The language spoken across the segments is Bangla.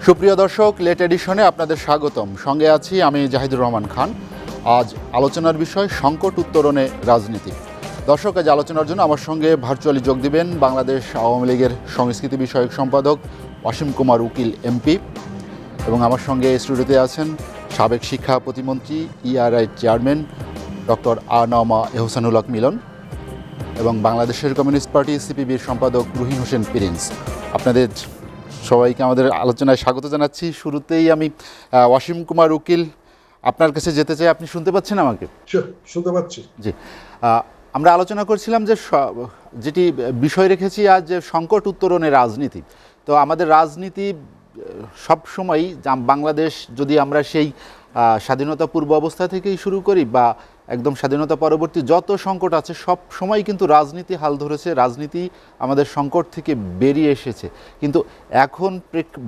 সুপ্রিয় দর্শক, লেট এডিশনে আপনাদের স্বাগতম। সঙ্গে আছি আমি জাহিদুর রহমান খান। আজ আলোচনার বিষয় সংকট উত্তরণে রাজনীতি। দর্শক, আজ আলোচনার জন্য আমার সঙ্গে ভার্চুয়ালি যোগ দিবেন বাংলাদেশ আওয়ামী লীগের সংস্কৃতি বিষয়ক সম্পাদক অসীম কুমার উকিল এমপি, এবং আমার সঙ্গে স্টুডিওতে আছেন সাবেক শিক্ষা প্রতিমন্ত্রী ইআরআই চেয়ারম্যান ডক্টর আ.ন.মা এহসানুল হক মিলন এবং বাংলাদেশের কমিউনিস্ট পার্টি সিপিবির সম্পাদক রুহিন হোসেন প্রিন্স। আপনাদের সবাইকে আমাদের আলোচনায় স্বাগত জানাচ্ছি। শুরুতেই আমি অসীম কুমার উকিল আপনার কাছে যেতে চাই। আপনি শুনতে পাচ্ছেন আমাকে? শুনতে পাচ্ছি। জি, আমরা আলোচনা করছিলাম যে যেটি বিষয় রেখেছি আজ, যে সংকট উত্তরণে রাজনীতি। তো আমাদের রাজনীতি সব সময় বাংলাদেশ, যদি আমরা সেই স্বাধীনতা পূর্ব অবস্থা থেকেই শুরু করি বা একদম স্বাধীনতা পরবর্তী যত সংকট আছে, সব সময় কিন্তু রাজনীতি হাল ধরেছে, রাজনীতি আমাদের সংকট থেকে বেরিয়ে এসেছে। কিন্তু এখন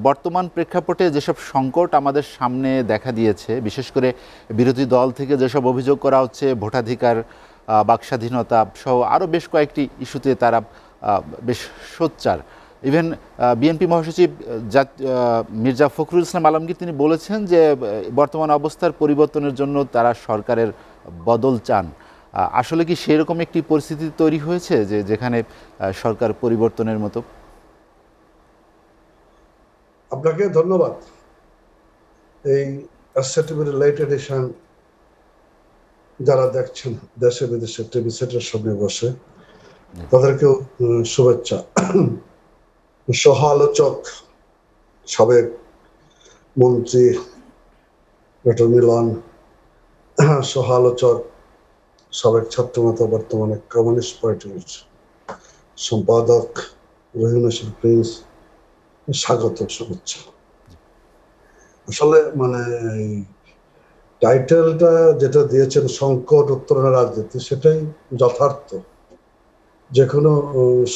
বর্তমান প্রেক্ষাপটে যেসব সংকট আমাদের সামনে দেখা দিয়েছে, বিশেষ করে বিরোধী দল থেকে যেসব অভিযোগ করা হচ্ছে, ভোটাধিকার, বাকস্বাধীনতা সহ আরও বেশ কয়েকটি ইস্যুতে তারা বেশ সোচ্চার। ইভেন বিএনপি মহাসচিব মির্জা ফখরুল ইসলাম আলমগীর তিনি বলেছেন যে বর্তমান অবস্থার পরিবর্তনের জন্য তারা সরকারের বদল চান। আসলে কি সেরকম একটি পরিস্থিতি তৈরি হয়েছে যে যেখানে সরকার পরিবর্তনের মতো? আপনাকে ধন্যবাদ। এই লেট এডিশন যারা দেখছেন দেশে বিদেশে টিভি সেটের সামনে বসে, তাদেরকেও শুভেচ্ছা। সহ আলোচক সাবেক মন্ত্রী ডক্টর মিলন, সহ আলোচক সাবেক ছাত্রনেতা বর্তমানে কমিউনিস্ট পার্টির সম্পাদক রহিম হোসেন প্রিন্স, স্বাগত, শুভেচ্ছা। আসলে টাইটেলটা যেটা দিয়েছেন সংকট উত্তরণের রাজনীতি, সেটাই যথার্থ। যে কোনো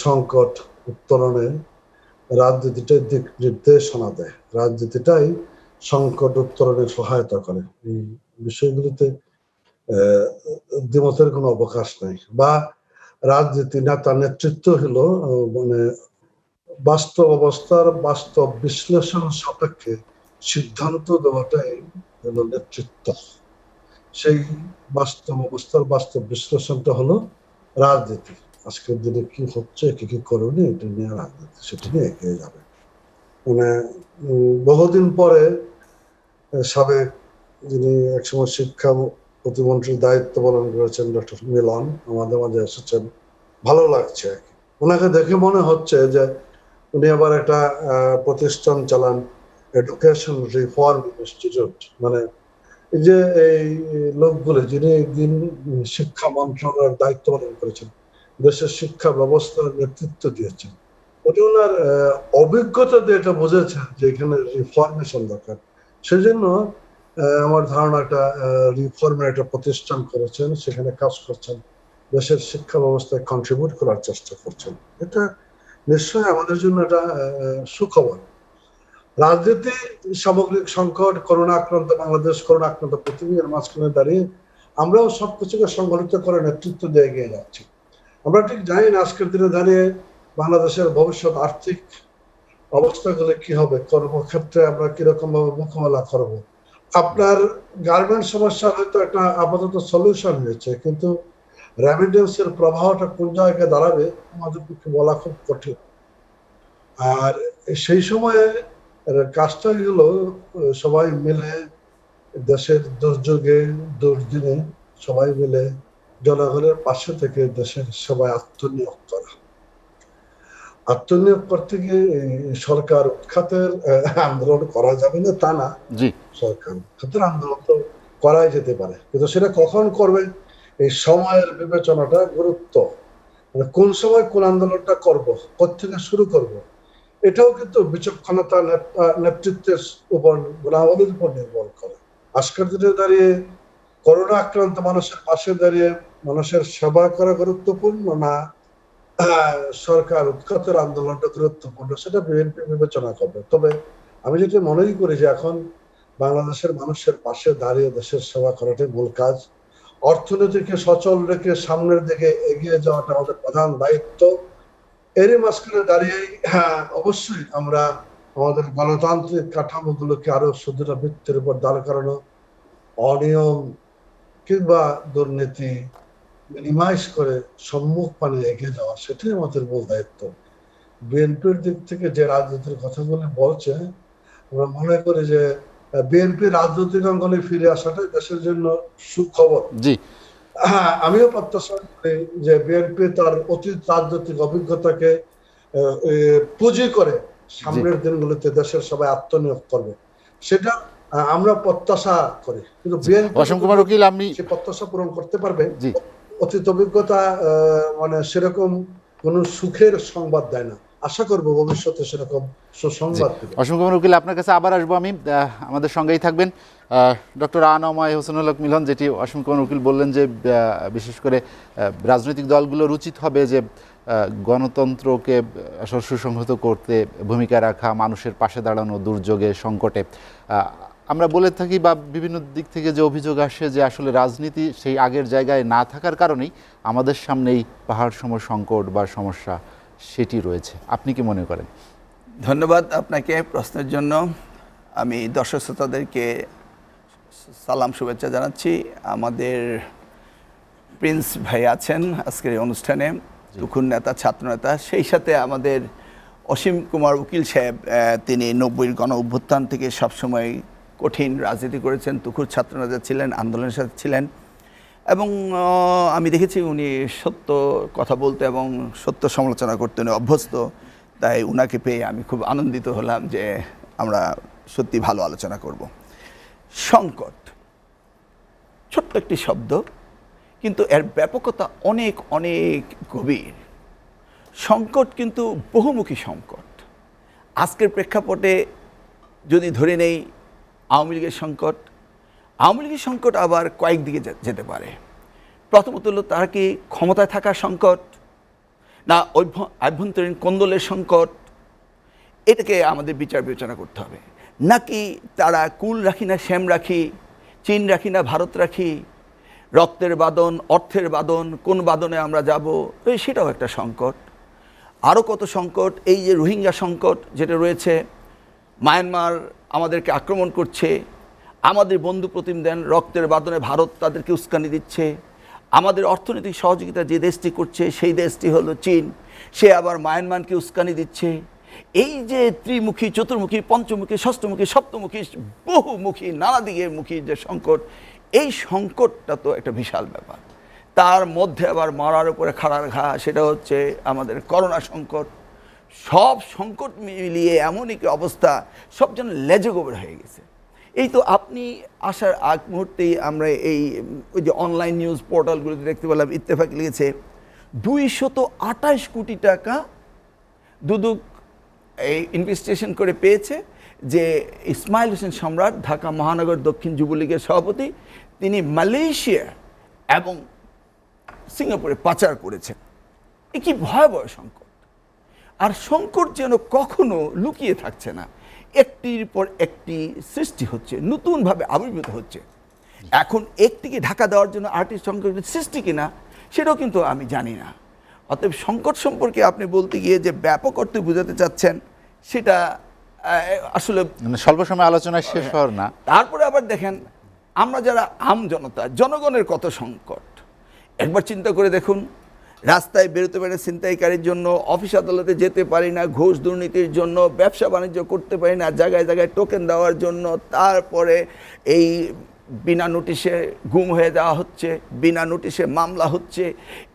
সংকট উত্তরণে রাজনীতিটাই দিক নির্দেশনা দেয়, রাজনীতিটাই সংকট উত্তরণে সহায়তা করে। এই বিষয়গুলিতে দ্বিমতের কোনো অবকাশ নাই। বা রাজনীতি নেতা নেতৃত্ব হলো বাস্তব অবস্থার বাস্তব বিশ্লেষণ সাপেক্ষে সিদ্ধান্ত দেওয়াটাই হলো নেতৃত্ব। সেই বাস্তব অবস্থার বাস্তব বিশ্লেষণটা হলো রাজনীতি। আজকের দিনে কি হচ্ছে, কি কি করণীয়, এটা নিয়ে রাজনীতি, সেটা নিয়ে এগিয়ে যাবে। বহুদিন পরে সাবেক, যিনি একসময় শিক্ষা প্রতিমন্ত্রীর দায়িত্ব পালন করেছেন, ডক্টর মিলন আমাদের মাঝে এসেছেন। ভালো লাগছে। ওনাকে দেখে মনে হচ্ছে যে উনি আবার একটা প্রতিষ্ঠান চালান, এডুকেশন রিফর্ম ইনস্টিটিউট। এই যে এই লোকগুলো যিনি শিক্ষা মন্ত্রণালয়ের দায়িত্ব পালন করেছেন, দেশের শিক্ষা ব্যবস্থার নেতৃত্ব দিয়েছেন, উনি ওনার অভিজ্ঞতা দিয়ে এটা বুঝেছেন যে এখানে রিফর্মেশন দরকার। সেজন্য আমার ধারণা একটা রিফর্মের একটা প্রতিষ্ঠান করেছেন, সেখানে কাজ করছেন, দেশের শিক্ষা ব্যবস্থায় কন্ট্রিবিউট করার চেষ্টা করছেন। এটা নিশ্চয়ই আমাদের জন্য এটা সুখবর। রাজনীতি, সামগ্রিক সংকট, করোনা আক্রান্ত বাংলাদেশ, করোনা আক্রান্ত পৃথিবীর মাঝখানে দাঁড়িয়ে আমরাও সবকিছুকে সংগঠিত করে নেতৃত্ব দিয়ে এগিয়ে যাচ্ছি। আমরা ঠিক জানি না আজকের দিনে দাঁড়িয়ে বাংলাদেশের ভবিষ্যৎ আর্থিক অবস্থাগুলো কি হবে, কর্মক্ষেত্রে আমরা কিরকম ভাবে মোকাবেলা করবো। আপনার গার্মেন্ট সমস্যা হয়তো একটা আপাতত সলিউশন হয়েছে, কিন্তু রেমিটেন্সের প্রবাহটা কোন জায়গায় দাঁড়াবে আমাদের পক্ষে বলা খুব কঠিন। আর সেই সময়ে কাজটা হলো সবাই মিলে দেশের দুর্যোগে দুর্দিনে সবাই মিলে জনগণের পাশে থেকে দেশের সবাই আত্মনিয়োগ করা। আত্মনিয়োগ করতে গিয়ে সরকার উৎখাতের আন্দোলন করা যাবে না তা না, সরকার উৎখাতের আন্দোলন তো করাই যেতে পারে, কিন্তু সেটা কখন করবে, এই সময়ের বিবেচনাটা গুরুত্ব। কোন সময় কোন আন্দোলনটা করব, কোথেকে শুরু করব, এটাও কিন্তু বিচক্ষণতা, নেতৃত্বের উপর, গুণাবলীর উপর নির্ভর করে। আজকের দিনে দাঁড়িয়ে করোনা আক্রান্ত মানুষের পাশে দাঁড়িয়ে মানুষের সেবা করা গুরুত্বপূর্ণ না সরকার উৎখাতের আন্দোলনটা গুরুত্বপূর্ণ, সেটা বিএনপি বিবেচনা করবে। তবে আমি যেটা মনেই করি যে এখন বাংলাদেশের মানুষের পাশে দাঁড়িয়ে দেশের সেবা করাটাই মূল কাজ। অর্থনীতিকে সচল রেখে সামনের দিকে এগিয়ে যাওয়াটা আমাদের প্রধান দায়িত্ব। এরই মাঝখানে দাঁড়িয়ে অবশ্যই আমরা আমাদের গণতান্ত্রিক কাঠামোগুলোকে আরো সুদৃঢ় ভিত্তির উপর দাঁড় করানো, অনিয়ম কিংবা দুর্নীতি মিনিমাইজ করে সম্মুখ পানে এগিয়ে যাওয়া, সেটাই আমাদের মূল দায়িত্ব। বিএনপির দিক থেকে যে রাজনীতির কথাগুলো বলছে, আমরা মনে করি যে বিএনপি রাজনৈতিক অঙ্গনে ফিরে আসাটাই দেশের জন্য সুখবর। জি, হ্যাঁ, আমিও প্রত্যাশা করি যে বিএনপি তার অতীত রাজনৈতিক অভিজ্ঞতাকে পুঁজি করে সামনের দিনগুলোতে দেশের সবাই আত্মনিয়োগ করবে, সেটা আমরা প্রত্যাশা করি। কিন্তু বিএনপি অসীম কুমার উকিল, আমি সে প্রত্যাশা পূরণ করতে পারবে, জি অতীত অভিজ্ঞতা মানে সেরকম কোন সুখের সংবাদ দেয় না। আশা করব ভবিষ্যতে সেরকম সুসংবাদ দেবে। অসীম কুমার উকিল, আপনার কাছে আবার আসবো আমি। আমাদের সঙ্গেই থাকবেন ডক্টর আনোয়ার হোসেনুল হক মিলন। যেটি অসীম কুমার উকিল বললেন যে বিশেষ করে রাজনৈতিক দলগুলোর উচিত হবে যে গণতন্ত্রকে আসলে সুসংহত করতে ভূমিকা রাখা, মানুষের পাশে দাঁড়ানো দুর্যোগে সংকটে। আমরা বলে থাকি বা বিভিন্ন দিক থেকে যে অভিযোগ আসে যে আসলে রাজনীতি সেই আগের জায়গায় না থাকার কারণেই আমাদের সামনেই পাহাড় সম সংকট বা সমস্যা সেটি রয়েছে। আপনি কি মনে করেন? ধন্যবাদ আপনাকে প্রশ্নের জন্য। আমি দর্শক শ্রোতাদেরকে সালাম শুভেচ্ছা জানাচ্ছি। আমাদের প্রিন্স ভাই আছেন আজকের এই অনুষ্ঠানে, তুখুর নেতা, ছাত্রনেতা, সেই সাথে আমাদের অসীম কুমার উকিল সাহেব, তিনি 90-র গণ অভ্যুত্থান থেকে সবসময় কঠিন রাজনীতি করেছেন, তুখুর ছাত্রনেতা ছিলেন, আন্দোলনের সাথে ছিলেন, এবং আমি দেখেছি উনি সত্য কথা বলতে এবং সত্য সমালোচনা করতে উনি অভ্যস্ত। তাই উনাকে পেয়ে আমি খুব আনন্দিত হলাম যে আমরা সত্যি ভালো আলোচনা করব। সংকট ছোট্ট একটি শব্দ, কিন্তু এর ব্যাপকতা অনেক অনেক গভীর। সংকট কিন্তু বহুমুখী সংকট। আজকের প্রেক্ষাপটে যদি ধরে নেই আওয়ামী লীগের সংকট, আওয়ামী লীগের সংকট আবার কয়েক দিকে যেতে পারে। প্রথমত হলো তারা কি ক্ষমতায় থাকার সংকট, না আভ্যন্তরীণ কোন্দলের সংকট, এটাকে আমাদের বিচার বিবেচনা করতে হবে। নাকি তারা কুল রাখি না শ্যাম রাখি, চীন রাখি না ভারত রাখি, রক্তের বাদন, অর্থের বাদন, কোন বাদনে আমরা যাব, সেটাও একটা সংকট। আরও কত সংকট, এই যে রোহিঙ্গা সংকট যেটা রয়েছে, মায়ানমার আমাদেরকে আক্রমণ করছে, আমাদের বন্ধু প্রতিম দেন, রক্তের বাদনে ভারত তাদেরকে উস্কানি দিচ্ছে, আমাদের অর্থনৈতিক সহযোগিতা যে দেশটি করছে সেই দেশটি হলো চীন, সে আবার মায়ানমারকে উস্কানি দিচ্ছে। এই যে ত্রিমুখী, চতুর্মুখী, পঞ্চমুখী, ষষ্ঠমুখী, সপ্তমুখী, বহুমুখী, নানা দিকে মুখী যে সংকট, এই সংকটটা তো একটা বিশাল ব্যাপার। তার মধ্যে আবার মরার উপরে খাড়ার ঘা, সেটা হচ্ছে আমাদের করোনা সংকট। সব সংকট মিলিয়ে এমন একটি অবস্থা, সব যেন লেজে গোবর হয়ে গেছে। এই তো আপনি আসার আগ মুহূর্তেই আমরা ওই যে অনলাইন নিউজ পোর্টালগুলোতে দেখতে পেলাম, ইত্তেফাক লিখেছে 228 কোটি টাকা দুদক এই ইনভেস্টিগেশন করে পেয়েছে যে ইসমাইল হোসেন সম্রাট, ঢাকা মহানগর দক্ষিণ যুবলীগের সভাপতি, তিনি মালয়েশিয়া এবং সিঙ্গাপুরে পাচার করেছেন। এ কি ভয়াবহ সংকট! আর সংকট যেন কখনো লুকিয়ে থাকছে না, একটির পর একটি সৃষ্টি হচ্ছে, নতুনভাবে আবির্ভূত হচ্ছে। এখন একটিকে ঢাকা দেওয়ার জন্য আরেকটি সংকটের সৃষ্টি কিনা সেটাও কিন্তু আমি জানি না। অতএব সংকট সম্পর্কে আপনি বলতে গিয়ে যে ব্যাপক অর্থে বোঝাতে চাচ্ছেন, সেটা আসলে স্বল্প সময় আলোচনায় শেষ হওয়ার না। তারপরে আবার দেখেন, আমরা যারা আম জনতা, জনগণের কত সংকট একবার চিন্তা করে দেখুন। রাস্তায় বেরোতে পারি না ছিনতাইকারীর জন্য, অফিস আদালতে যেতে পারি না ঘুষ দুর্নীতির জন্য, ব্যবসা বাণিজ্য করতে পারি না জায়গায় জায়গায় টোকেন দেওয়ার জন্য, তারপরে এই বিনা নোটিশে গুম হয়ে যাওয়া হচ্ছে, বিনা নোটিশে মামলা হচ্ছে।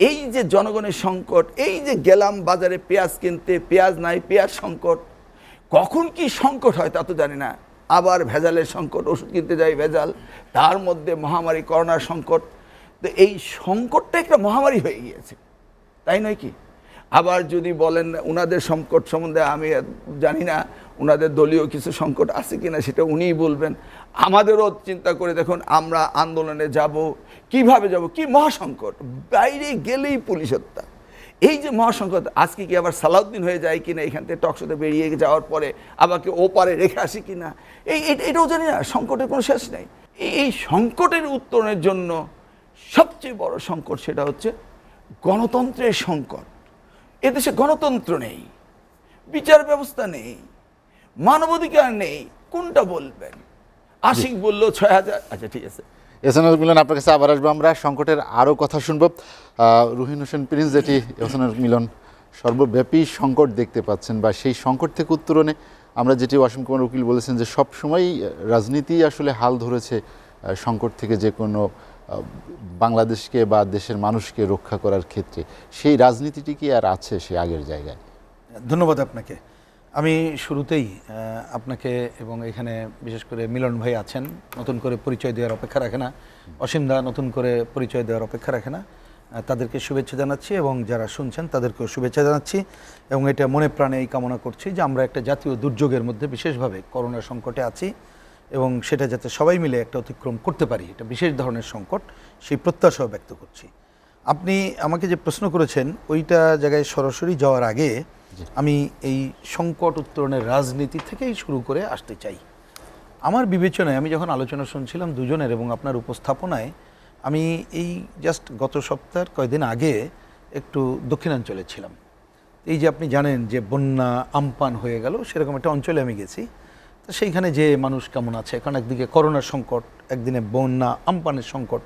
এই যে জনগণের সংকট, এই যে গেলাম বাজারে পেঁয়াজ কিনতে, পেঁয়াজ নাই, পেঁয়াজ সংকট, কখন কি সংকট হয় তা তো জানি না। আবার ভেজালের সংকট, ওষুধ কিনতে যাই ভেজাল, তার মধ্যে মহামারী করোনার সংকট। তো এই সংকটটা একটা মহামারী হয়ে গিয়েছে, তাই নয় কি? আবার যদি বলেন ওনাদের সংকট সম্বন্ধে, আমি জানি না ওনাদের দলীয় কিছু সংকট আছে কিনা, সেটা উনিই বলবেন। আমাদেরও চিন্তা করে দেখুন, আমরা আন্দোলনে যাব, কিভাবে যাব, কি মহাসংকট, বাইরে গেলেই পুলিশ হত্যা। এই যে মহাসংকট, আজকে কি আবার সালাউদ্দিন হয়ে যায় কিনা এখান থেকে টকশোতে বেরিয়ে যাওয়ার পরে, আবারকে ওপারে রেখে আসি কিনা, এটাও জানি না। সংকটের কোনো শেষ নেই। এই সংকটের উত্তরণের জন্য সবচেয়ে বড় সংকট সেটা হচ্ছে গণতন্ত্রের সংকট। এদেশে গণতন্ত্র নেই, বিচার ব্যবস্থা নেই, মানবাধিকার নেই, কোনটা বলবেন? আশিক বললো 6,000, আচ্ছা ঠিক আছে। এহসানুল মিলন, আপনার কাছে আবার আসবো আমরা, সংকটের আরও কথা শুনবো। রুহিন হোসেন প্রিন্স, যেটি এহসানুল মিলন সর্বব্যাপী সংকট দেখতে পাচ্ছেন, বা সেই সংকট থেকে উত্তরণে আমরা যেটি অসীম কুমার উকিল বলেছেন যে সব সময় রাজনীতি আসলে হাল ধরেছে সংকট থেকে যে কোনো বাংলাদেশকে বা দেশের মানুষকে রক্ষা করার ক্ষেত্রে, সেই রাজনীতিটি কি আর আছে সে আগের জায়গায়? ধন্যবাদ আপনাকে। আমি শুরুতেই আপনাকে এবং এখানে বিশেষ করে মিলন ভাই আছেন, নতুন করে পরিচয় দেওয়ার অপেক্ষা রাখে না, অসীম দা নতুন করে পরিচয় দেওয়ার অপেক্ষা রাখে না, তাদেরকে শুভেচ্ছা জানাচ্ছি এবং যারা শুনছেন তাদেরকেও শুভেচ্ছা জানাচ্ছি। এবং এটা মনে প্রাণে এই কামনা করছি যে আমরা একটা জাতীয় দুর্যোগের মধ্যে বিশেষভাবে করোনা সংকটে আছি এবং সেটা যাতে সবাই মিলে একটা অতিক্রম করতে পারি, এটা বিশেষ ধরনের সংকট, সেই প্রত্যাশাও ব্যক্ত করছি। আপনি আমাকে যে প্রশ্ন করেছেন ওইটা জায়গায় সরাসরি যাওয়ার আগে আমি এই সংকট উত্তরণের রাজনীতি থেকেই শুরু করে আসতে চাই। আমার বিবেচনায় আমি যখন আলোচনা শুনছিলাম দুজনের এবং আপনার উপস্থাপনায়, আমি এই জাস্ট গত সপ্তাহের কয়েকদিন আগে একটু দক্ষিণাঞ্চলে ছিলাম। এই যে আপনি জানেন যে বন্যা আমপান হয়ে গেল, সেরকম একটা অঞ্চলে আমি গেছি। তো সেইখানে যে মানুষ কেমন আছে, কারণ একদিকে করোনার সংকট, একদিনে বন্যা আমপানের সংকট,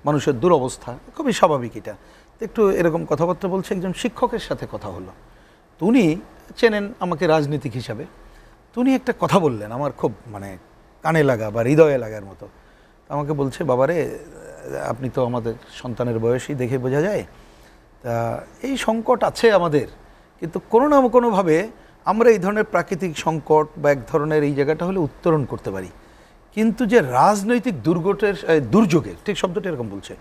মানুষের দুরবস্থা, খুবই স্বাভাবিক এটা। তো একটু এরকম কথাবার্তা বলছে, একজন শিক্ষকের সাথে কথা হলো, তো উনি চেনেন আমাকে রাজনীতিক হিসাবে, তো উনি একটা কথা বললেন আমার খুব মানে কানে লাগা বা হৃদয়ে লাগার মতো। আমাকে বলছে, বাবারে আপনি তো আমাদের সন্তানের বয়সী, দেখে বোঝা যায়, তা এই সংকট আছে আমাদের, কিন্তু কোনো না কোনোভাবে আমরা এই ধরনের প্রাকৃতিক সংকট বা এক ধরনের এই জায়গাটা হলে উত্তরণ করতে পারি, কিন্তু যে রাজনৈতিক দুর্যোগের, ঠিক শব্দটা এরকম বলছে,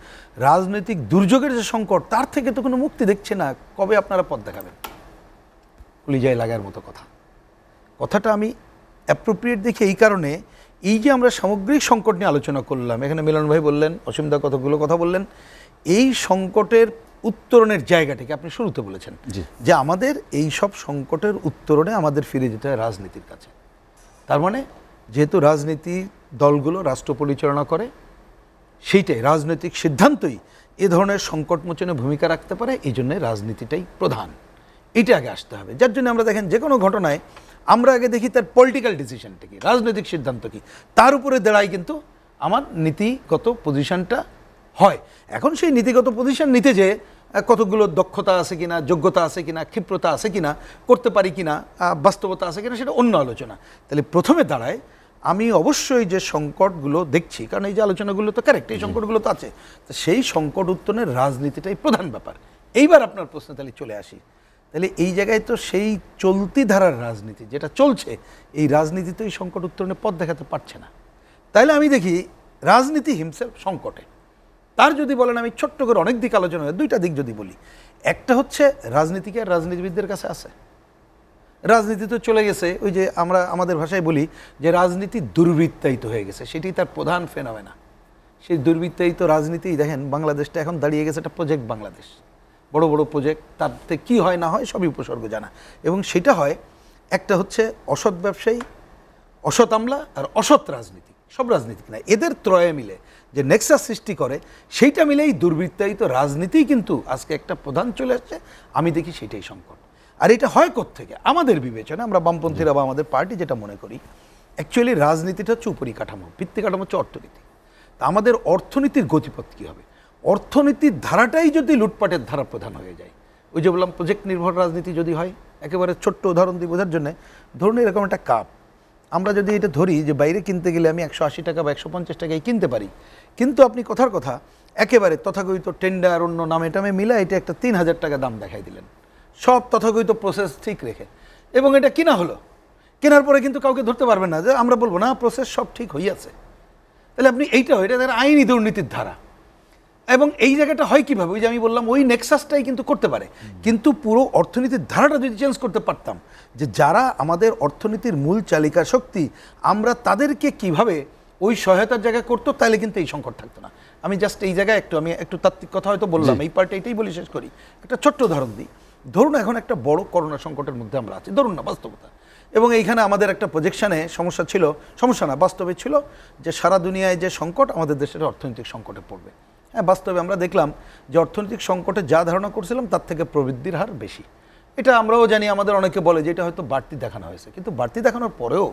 রাজনৈতিক দুর্যোগের যে সংকট, তার থেকে তো কোনো মুক্তি দেখছে না। কবে আপনারা পথ দেখাবেন? কলিজায় লাগার মতো কথা। কথাটা আমি অ্যাপ্রোপ্রিয়েট দেখি এই কারণে, এই যে আমরা সামগ্রিক সংকট নিয়ে আলোচনা করলাম, এখানে মিলন ভাই বললেন, অসীমদা কতগুলো কথা বললেন, এই সংকটের উত্তরণের জায়গাটাকে আপনি শুরুতে বলেছেন যে আমাদের এই সব সংকটের উত্তরণে আমাদের ফিরে যেতে হয় রাজনীতির কাছে। তার মানে যেহেতু রাজনীতি দলগুলো রাষ্ট্র পরিচালনা করে, সেইটাই রাজনৈতিক সিদ্ধান্তই এ ধরনের সংকট মোচনে ভূমিকা রাখতে পারে, এই জন্যে রাজনীতিটাই প্রধান, এটা আগে আসতে হবে। যার জন্য আমরা দেখেন যে কোনো ঘটনায় আমরা আগে দেখি তার পলিটিক্যাল ডিসিশনটা কি, রাজনৈতিক সিদ্ধান্ত কি, তার উপরে দাঁড়ায় কিন্তু আমার নীতিগত পজিশনটা হয়। এখন সেই নীতিগত পজিশন নিতে যে কতগুলো দক্ষতা আছে কিনা, যোগ্যতা আছে কিনা, ক্ষিপ্রতা আছে কিনা, করতে পারি কিনা, বাস্তবতা আছে কিনা, সেটা অন্য আলোচনা। তাহলে প্রথমে দাঁড়ায় আমি অবশ্যই যে সংকটগুলো দেখছি, কারণ এই যে আলোচনাগুলো তো কারেক্ট, এই সংকটগুলো তো আছে, তো সেই সংকট উত্তরণের রাজনীতিটাই প্রধান ব্যাপার। এইবার আপনার প্রশ্ন তাহলে চলে আসি, তাহলে এই জায়গায় তো সেই চলতি ধারার রাজনীতি যেটা চলছে, এই রাজনীতি তো এই সংকট উত্তরণে পথ দেখাতে পারছে না। তাইলে আমি দেখি রাজনীতি হিমসেলফ সংকটে। তার যদি বলেন, আমি ছোট্ট করে অনেক দিক আলোচনা হয়, দুইটা দিক যদি বলি, একটা হচ্ছে রাজনীতিকে আর রাজনীতিবিদদের কাছে আছে। রাজনীতি তো চলে গেছে, ওই যে আমরা আমাদের ভাষায় বলি যে রাজনীতি দুর্বৃত্তায়িত হয়ে গেছে, সেটি তার প্রধান ফেনোমেনা। সেই দুর্বৃত্তায়িত রাজনীতি দেখেন বাংলাদেশটা এখন দাঁড়িয়ে গেছে একটা প্রজেক্ট বাংলাদেশ, বড় বড় প্রজেক্ট, তাতে কী হয় না হয় সবই উপসর্গ জানা। এবং সেটা হয় একটা হচ্ছে অসৎ ব্যবসায়ী, অসৎ আমলা আর অসৎ রাজনীতি, সব রাজনীতি না, এদের ত্রয়ে মিলে যে নেক্সাস সৃষ্টি করে, সেইটা মিলেই দুর্বৃত্তায়িত রাজনীতিই কিন্তু আজকে একটা প্রধান চলে আসছে। আমি দেখি সেটাই সংকট। আর এটা হয় কোত্থেকে? আমাদের বিবেচনা, আমরা বামপন্থীরা বা আমাদের পার্টি যেটা মনে করি, অ্যাকচুয়ালি রাজনীতিটা হচ্ছে উপরিকাঠামো, ভিত্তিকাঠামো হচ্ছে অর্থনীতি। তা আমাদের অর্থনীতির গতিপথ কী হবে? অর্থনীতির ধারাটাই যদি লুটপাটের ধারা প্রধান হয়ে যায়, ওই যে বললাম প্রজেক্ট নির্ভর রাজনীতি যদি হয়, একেবারে ছোট্ট উদাহরণ দিই বোঝার জন্য, ধরুন এরকম একটা কাপ, আমরা যদি এটা ধরি যে বাইরে কিনতে গেলে আমি 180 টাকা বা 150 টাকায় কিনতে পারি, কিন্তু আপনি কথার কথা একেবারে তথাকথিত টেন্ডার অন্য নামে টামে মিলা এটা একটা 3000 টাকা দাম দেখাই দিলেন, সব তথাকথিত প্রসেস ঠিক রেখে, এবং এটা কিনা হলো। কেনার পরে কিন্তু কাউকে ধরতে পারবেন না, যে আমরা বলবো না প্রসেস সব ঠিক হইয়াছে। তাহলে আপনি এটা তার আইনি দুর্নীতির ধারা। এবং এই জায়গাটা হয় কীভাবে? ওই যে আমি বললাম ওই নেক্সাসটাই কিন্তু করতে পারে, কিন্তু পুরো অর্থনীতির ধারাটা যদি চেঞ্জ করতে পারতাম, যে যারা আমাদের অর্থনীতির মূল চালিকা শক্তি, আমরা তাদেরকে কিভাবে ওই সহায়তার জায়গায় করতো, তাহলে কিন্তু এই সংকট থাকতো না। আমি জাস্ট এই জায়গায় আমি একটু তাত্ত্বিক কথা হয়তো বললাম, এই পার্টে এটাই বলি শেষ করি। একটা ছোট্ট উদাহরণ দিই, ধরুন এখন একটা বড় করোনা সংকটের মধ্যে আমরা আছি, ধরুন না বাস্তবতা, এবং এইখানে আমাদের একটা প্রজেকশানে সমস্যা ছিল, সমস্যা না বাস্তবে ছিল যে সারা দুনিয়ায় যে সংকট, আমাদের দেশের অর্থনৈতিক সংকটে পড়বে। হ্যাঁ, বাস্তবে আমরা দেখলাম যে অর্থনৈতিক সংকটে যা ধারণা করছিলাম তার থেকে প্রবৃদ্ধির হার বেশি। এটা আমরাও জানি, আমাদের অনেকে বলে যে এটা হয়তো বাড়তি দেখানো হয়েছে, কিন্তু বাড়তি দেখানোর পরেও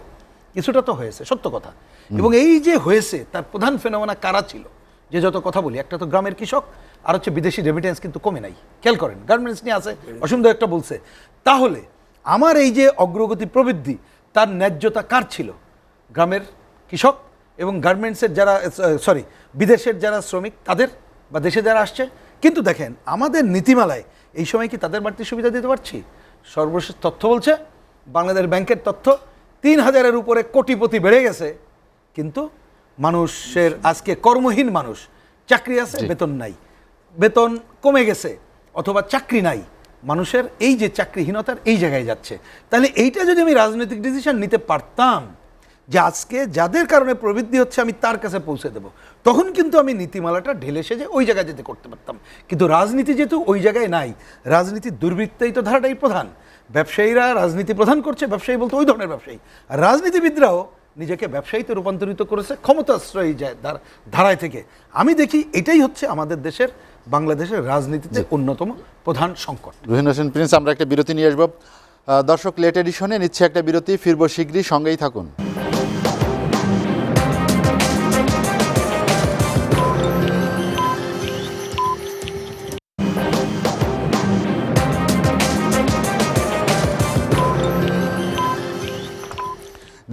কিছুটা তো হয়েছে, সত্য কথা। এবং এই যে হয়েছে তার প্রধান ফেনোমেনা কারা ছিল, যে যত কথা বলি, একটা তো গ্রামের কৃষক, আর হচ্ছে বিদেশি রেমিটেন্স কিন্তু কমে নাই। খেয়াল করেন, গার্মেন্টস নিয়ে আছে, অসুন্দর একটা বলছে। তাহলে আমার এই যে অগ্রগতি প্রবৃদ্ধি, তার ন্যায্যতা কার ছিল? গ্রামের কৃষক এবং গার্মেন্টসের যারা, সরি, বিদেশের যারা শ্রমিক তাদের, বা দেশে যারা আসছে। কিন্তু দেখেন আমাদের নীতিমালায় এই সময় কি তাদের বাড়তি সুবিধা দিতে পারছি? সর্বশেষ তথ্য বলছে, বাংলাদেশ ব্যাংকের তথ্য, ৩,০০০-এর উপরে কোটিপতি বেড়ে গেছে, কিন্তু মানুষের আজকে কর্মহীন মানুষ, চাকরি আছে বেতন নাই, বেতন কমে গেছে, অথবা চাকরি নাই, মানুষের এই যে চাকরিহীনতার এই জায়গায় যাচ্ছে। তাহলে এইটা যদি আমি রাজনৈতিক ডিসিশন নিতে পারতাম যে আজকে যাদের কারণে প্রবৃদ্ধি হচ্ছে আমি তার কাছে পৌঁছে দেব, তখন কিন্তু আমি নীতিমালাটা ঢেলে সেজে ওই জায়গায় যেতে করতে পারতাম। কিন্তু রাজনীতি যেহেতু ওই জায়গায় নাই, রাজনীতির দুর্বৃত্তায়িত ধারাটাই প্রধান, ব্যবসায়ীরা রাজনীতি প্রধান করছে, ব্যবসায়ী বলতে ওই ধরনের ব্যবসায়ী, আর রাজনীতিবিদরাও নিজেকে ব্যবসায়ীতে রূপান্তরিত করেছে ক্ষমতাশ্রয়ী ধারায় থেকে। আমি দেখি এটাই হচ্ছে আমাদের দেশের, বাংলাদেশের রাজনীতিতে অন্যতম প্রধান সংকট। রুহিন হোসেন প্রিন্স, আমরা একটা বিরতি নিয়ে আসবো। দর্শক, লেট এডিশনে নিচ্ছে একটা বিরতি, ফিরবো শীঘ্রই, সঙ্গেই থাকুন।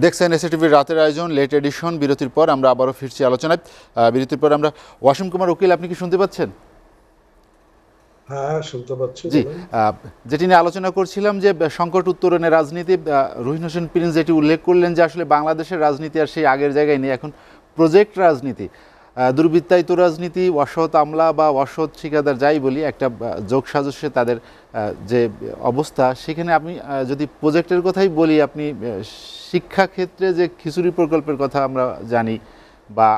দেখছেন এসএটিভির রাতের আয়োজন লেট এডিশন। বিরতির পর আমরা আবারও ফিরছি আলোচনায়। বিরতির পর আমরা ওয়াসিম কুমার উকিল, আপনি কি শুনতে পাচ্ছেন? হ্যাঁ, শুনতে পাচ্ছি। জি, যেটি নিয়ে আলোচনা করছিলাম যে সংকট উত্তরণের রাজনীতি, রুহিন হোসেন প্রিন্স যেটি উল্লেখ করলেন যে আসলে বাংলাদেশের রাজনীতি আর সেই আগের জায়গায় নেই, এখন প্রজেক্ট রাজনীতি, দুর্বৃত্তায়িত রাজনীতি, অসৎ আমলা বা অসৎ ঠিকাদার যাই বলি, একটা যোগ সাজস্যে তাদের যে অবস্থা, সেখানে আপনি যদি প্রজেক্টের কথাই বলি, আপনি শিক্ষাক্ষেত্রে যে খিচুড়ি প্রকল্পের কথা আমরা জানি, বা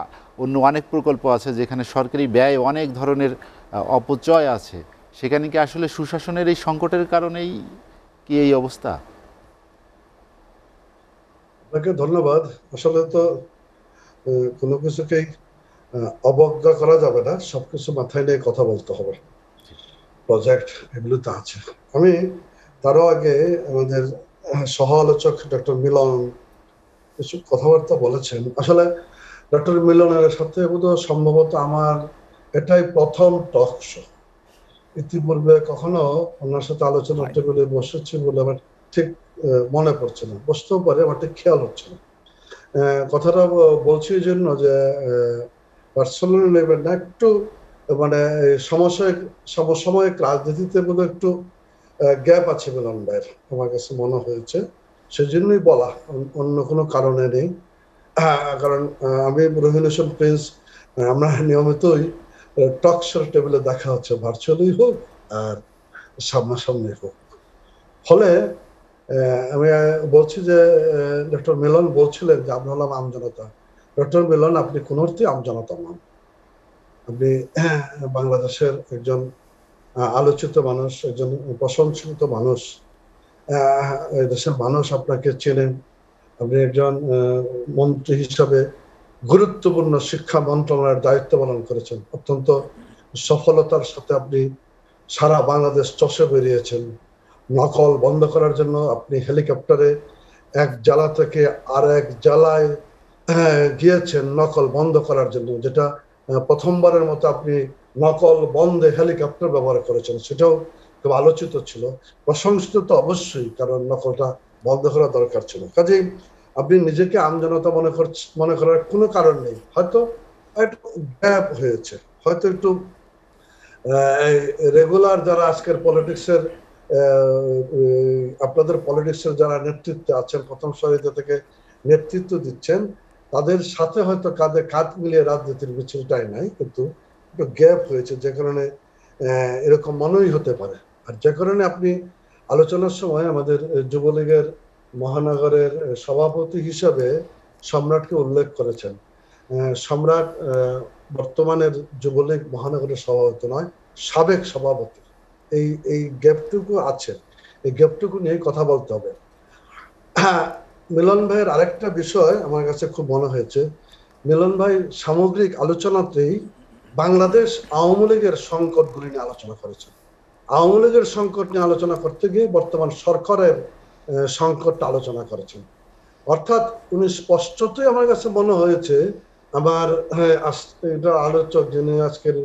অন্য অনেক প্রকল্প আছে যেখানে সরকারি ব্যয় অনেক ধরনের অপচয় আছে, সেখানে কি আসলে সুশাসনের এই সংকটের কারণেই কি এই অবস্থা? আপনাকে ধন্যবাদ। আসলে তো কোনো কিছুকেই অবজ্ঞা করা যাবে না, সবকিছু মাথায় নিয়ে কথা বলতে হবে। প্রজেক্ট এগুলো তো আছে। আমি তারও আগে আমাদের সহ আলোচক ডক্টর মিলন কিছু কথাবার্তা বলেছেন। আসলে ডক্টর মিলনের সাথে বোধহয় সম্ভবত আমার এটাই প্রথম টক শো। ইতিপূর্বে কখনো ওনার সাথে আলোচনা টেবিলে বসেছি বলে আমার ঠিক মনে পড়ছে না, বসতেও পারে, আমার ঠিক খেয়াল হচ্ছে না। কথাটা বলছি এই জন্য যে পার্সোনাল নেবেন না, একটু মানে সমসাময়িক রাজনীতিতে বোধহয় একটু গ্যাপ আছে মিলন ভাইয়ের, আমার কাছে মনে হয়েছে, সেজন্যই বলা, অন্য কোনো কারণে নেই। কারণ আমি রুহিন হোসেন প্রিন্স, আমরা নিয়মিতই টক শোর টেবিলে দেখা হচ্ছে, ভার্চুয়ালি হোক আর সামনাসামনি হোক। ফলে আমি বলছি যে ডক্টর মিলন বলছিলেন যে আমরা হলাম আমজনতা। ডক্টর মিলন, আপনি কোন অর্থে আমজনতা নন। আপনি বাংলাদেশের একজন আলোচিত মানুষ, একজন প্রশংসিত মানুষ, দেশের মানুষ আপনাকে চেনেন। আপনি একজন মন্ত্রী হিসাবে গুরুত্বপূর্ণ শিক্ষা মন্ত্রণালয়ের দায়িত্ব পালন করেছেন, অত্যন্ত সফলতার সাথে আপনি সারা বাংলাদেশ চষে বেরিয়েছেন। নকল বন্ধ করার জন্য আপনি হেলিকপ্টারে এক জেলা থেকে আর এক জেলায় গিয়েছেন নকল বন্ধ করার জন্য, যেটা প্রথমবারের মতো আপনি নকল বন্ধে হেলিকপ্টার ব্যবহার করেছেন, সেটাও খুব আলোচিত ছিল। প্রশংসিত তো অবশ্যই, কারণ নকলটা বন্ধ করা দরকার ছিল। কাজেই আপনি নিজেকে আমজনতা মনে করার কোনো কারণ নেই। হয়তো একটু গ্যাপ হয়েছে, হয়তো একটু রেগুলার যারা আজকের পলিটিক্সের, আপনাদের পলিটিক্সের যারা নেতৃত্বে আছেন, প্রথম সারিতে থেকে নেতৃত্ব দিচ্ছেন, তাদের সাথে হয়তো কাঁধে কাঁধ মিলিয়ে রাজনীতির মিছিলটাই নাই, কিন্তু একটু গ্যাপ হয়েছে, যে কারণে এরকম মনেই হতে পারে। আর যে কারণে আপনি আলোচনার সময় আমাদের যুবলীগের মহানগরের সভাপতি হিসাবে সম্রাটকে উল্লেখ করেছেন। সম্রাট বর্তমানের যুবলীগ মহানগরের সভাপতি নয়, সাবেক সভাপতি। এই গ্যাপটুকু আছে, এই গ্যাপটুকু নিয়ে কথা বলতে হবে। হ্যাঁ, মিলন ভাইয়ের আরেকটা বিষয় আমার কাছে খুব মনে হয়েছে, মিলন ভাই সামগ্রিক আলোচনাতেই বাংলাদেশ আওয়ামী লীগের সংকটগুলি নিয়ে আলোচনা করেছেন। আওয়ামী লীগের সংকট নিয়ে আলোচনা করতে গিয়ে বর্তমান সরকারের সংকটটা আলোচনা করেছেন। অর্থাৎ উনি স্পষ্টতই আমার কাছে মনে হয়েছে, আমার এটা আলোচক যিনি আজকের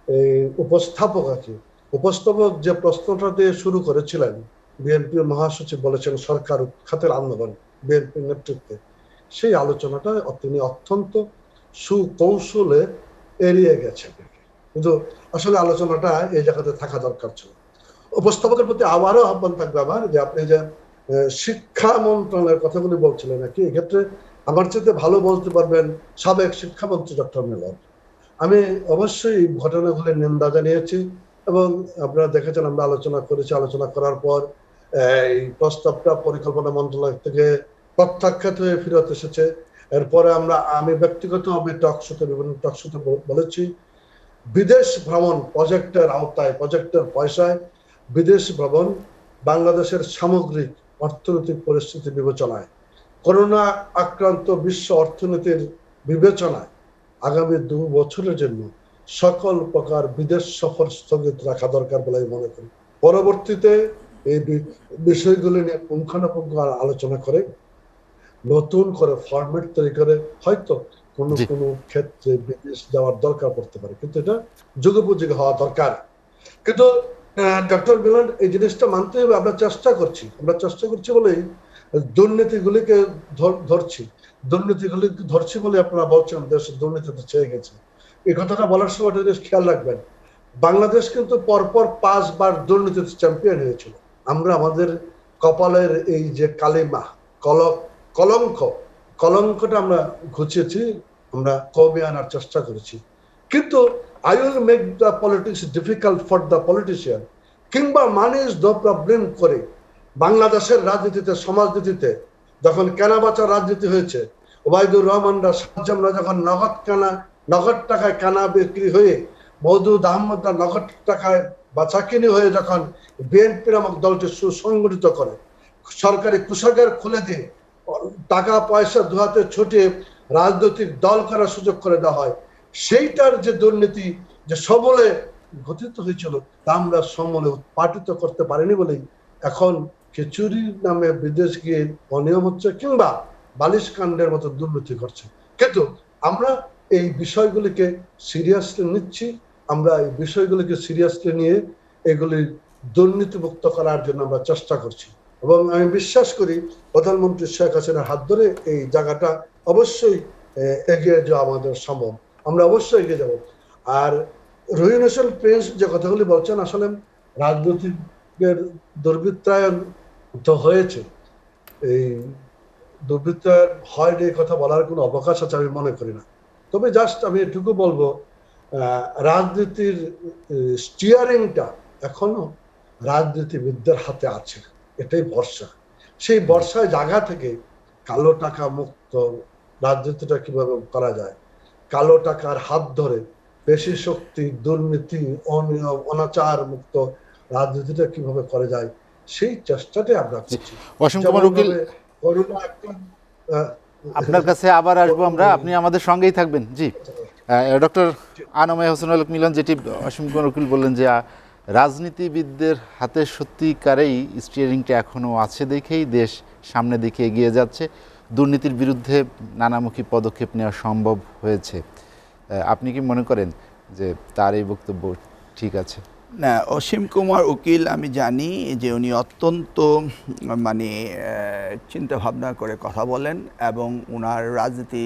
এই উপস্থাপক আছে, উপস্থাপক যে প্রশ্নটা দিয়ে শুরু করেছিলেন, বিএনপির মহাসচিব বলেছেন সরকার উৎখাতের আন্দোলন বিএনপির নেতৃত্বে, সেই আলোচনাটা তিনি অত্যন্ত সুকৌশলে এড়িয়ে গেছেন। কিন্তু আসলে আলোচনাটা এই জায়গাতে থাকা দরকার ছিল। উপস্থাপকের প্রতি আবারও আহ্বান থাকবে আমার, যে আপনি যে শিক্ষা মন্ত্রণালয়ের কথাগুলি বলছিলেন নাকি, এক্ষেত্রে আমার চাইতে ভালো বলতে পারবেন সাবেক শিক্ষামন্ত্রী ডক্টর মিলন। আমি অবশ্যই ঘটনাগুলির নিন্দা জানিয়েছি এবং আপনারা দেখেছেন আমরা আলোচনা করেছি, আলোচনা করার পর এই প্রস্তাবটা পরিকল্পনা মন্ত্রণালয় থেকে প্রত্যাখ্যাত হয়ে ফেরত এসেছে। এরপরে আমি ব্যক্তিগতভাবে বিভিন্ন টকশোতে বলেছি, বিদেশ ভ্রমণ প্রজেক্টের আওতায়, প্রজেক্টের পয়সায় বিদেশ ভ্রমণ বাংলাদেশের সামগ্রিক অর্থনৈতিক পরিস্থিতি বিবেচনায়, করোনা আক্রান্ত বিশ্ব অর্থনীতির বিবেচনায় আগামী 2 বছরের জন্য সকল প্রকার বিদেশ সফর স্থগিত রাখা দরকার বলে আমি মনে করি। পরবর্তীতে এই বিষয়গুলি নিয়ে পুঙ্খানুপুঙ্খ আলোচনা করে নতুন করে ফরম্যাট তৈরি করে হয়তো কোনো ক্ষেত্রে বিদেশ যাওয়ার দরকার পড়তে পারে, কিন্তু এটা যুগোপযোগী হওয়া দরকার। কিন্তু ডক্টর মিলন এই জিনিসটা মানতে হবে, আমরা চেষ্টা করছি বলেই দুর্নীতিগুলিকে ধরছি বলে আপনারা বলছেন দেশের দুর্নীতিতে ছেয়ে গেছে। এই কথাটা বলার সময় একটা জিনিস খেয়াল রাখবেন, বাংলাদেশ কিন্তু পরপর 5 বার দুর্নীতিতে চ্যাম্পিয়ন হয়েছিল। আমরা আমাদের কপালের এই যে কালিমা, কলঙ্কটা আমরা ঘুচিয়েছি, আমরা কমে আনার চেষ্টা করেছি। কিন্তু I will make the politics difficult for the politician, কিংবা manage the problem করে বাংলাদেশের রাজনীতিতে, সমাজনীতিতে যখন কেনাবেচা রাজনীতি হয়েছে, ওবায়দুর রহমানরা, সাজ্জামরা যখন নগদ টাকায় কেনা বিক্রি হয়ে, মওদুদ আহমদরা নগদ টাকায় বাছাকিনি হয়ে যখন বিএনপি নামক দলটি সুসংগঠিত করে, সরকারি কোষাগার খুলে দিয়ে টাকা পয়সা দুহাতে ছুটিয়ে রাজনৈতিক দল করার সুযোগ করে দেওয়া হয়, সেইটার যে দুর্নীতি যে সবলে গঠিত হয়েছিল তা আমরা সমলে উৎপাটিত করতে পারিনি বলেই এখন খিচুড়ির নামে বিদেশ গিয়ে অনিয়ম হচ্ছে কিংবা বালিশ কাণ্ডের মতো দুর্নীতি করছে। কিন্তু আমরা এই বিষয়গুলিকে সিরিয়াসলি নিচ্ছি, আমরা এই বিষয়গুলিকে সিরিয়াসলি নিয়ে এগুলি দুর্নীতিমুক্ত করার জন্য আমরা চেষ্টা করছি এবং আমি বিশ্বাস করি প্রধানমন্ত্রী শেখ হাসিনার হাত ধরে এই জায়গাটা অবশ্যই এগিয়ে যাওয়া আমাদের সম্ভব, আমরা অবশ্যই এগিয়ে যাব। আর রহিম হোসেন প্রিন্স যে কথাগুলি বলছেন, আসলে রাজনৈতিকের দুর্বৃত্তায়ন তো হয়েছে, এই দুর্বৃত্তায়ন হয়নি এই কথা বলার কোনো অবকাশ আছে আমি মনে করি না। তবে জাস্ট আমি এটুকু বলবো, রাজনীতির স্টিয়ারিংটা এখনো রাজনীতিবিদদের হাতে আছে, এটাই ভরসা। সেই ভরসায় জায়গা থেকে কালো টাকা মুক্ত রাজনীতিটা কিভাবে করা যায়, কালো টাকার হাত ধরে পেশি শক্তি, দুর্নীতি, অনিয়ম, অনাচার মুক্ত রাজনীতিটা কিভাবে করা যায়, সেই চেষ্টাটাই আমরা করছি। অসীম কুমার উকিল, আপনার কাছে আবার আসবো আমরা, আপনি আমাদের সঙ্গেই থাকবেন। জি, ডক্টর আনমে হোসেনুল মিলন, যেটি অসীম কুমার উকিল বললেন যে রাজনীতিবিদদের হাতে সত্যিকারেই স্টিয়ারিংটা এখনও আছে দেখেই দেশ সামনে দিকে এগিয়ে যাচ্ছে, দুর্নীতির বিরুদ্ধে নানামুখী পদক্ষেপ নেওয়া সম্ভব হয়েছে। আপনি কি মনে করেন যে তার এই বক্তব্য ঠিক আছে? না, অসীম কুমার উকিল আমি জানি যে উনি অত্যন্ত চিন্তা ভাবনা করে কথা বলেন এবং ওনার রাজনীতি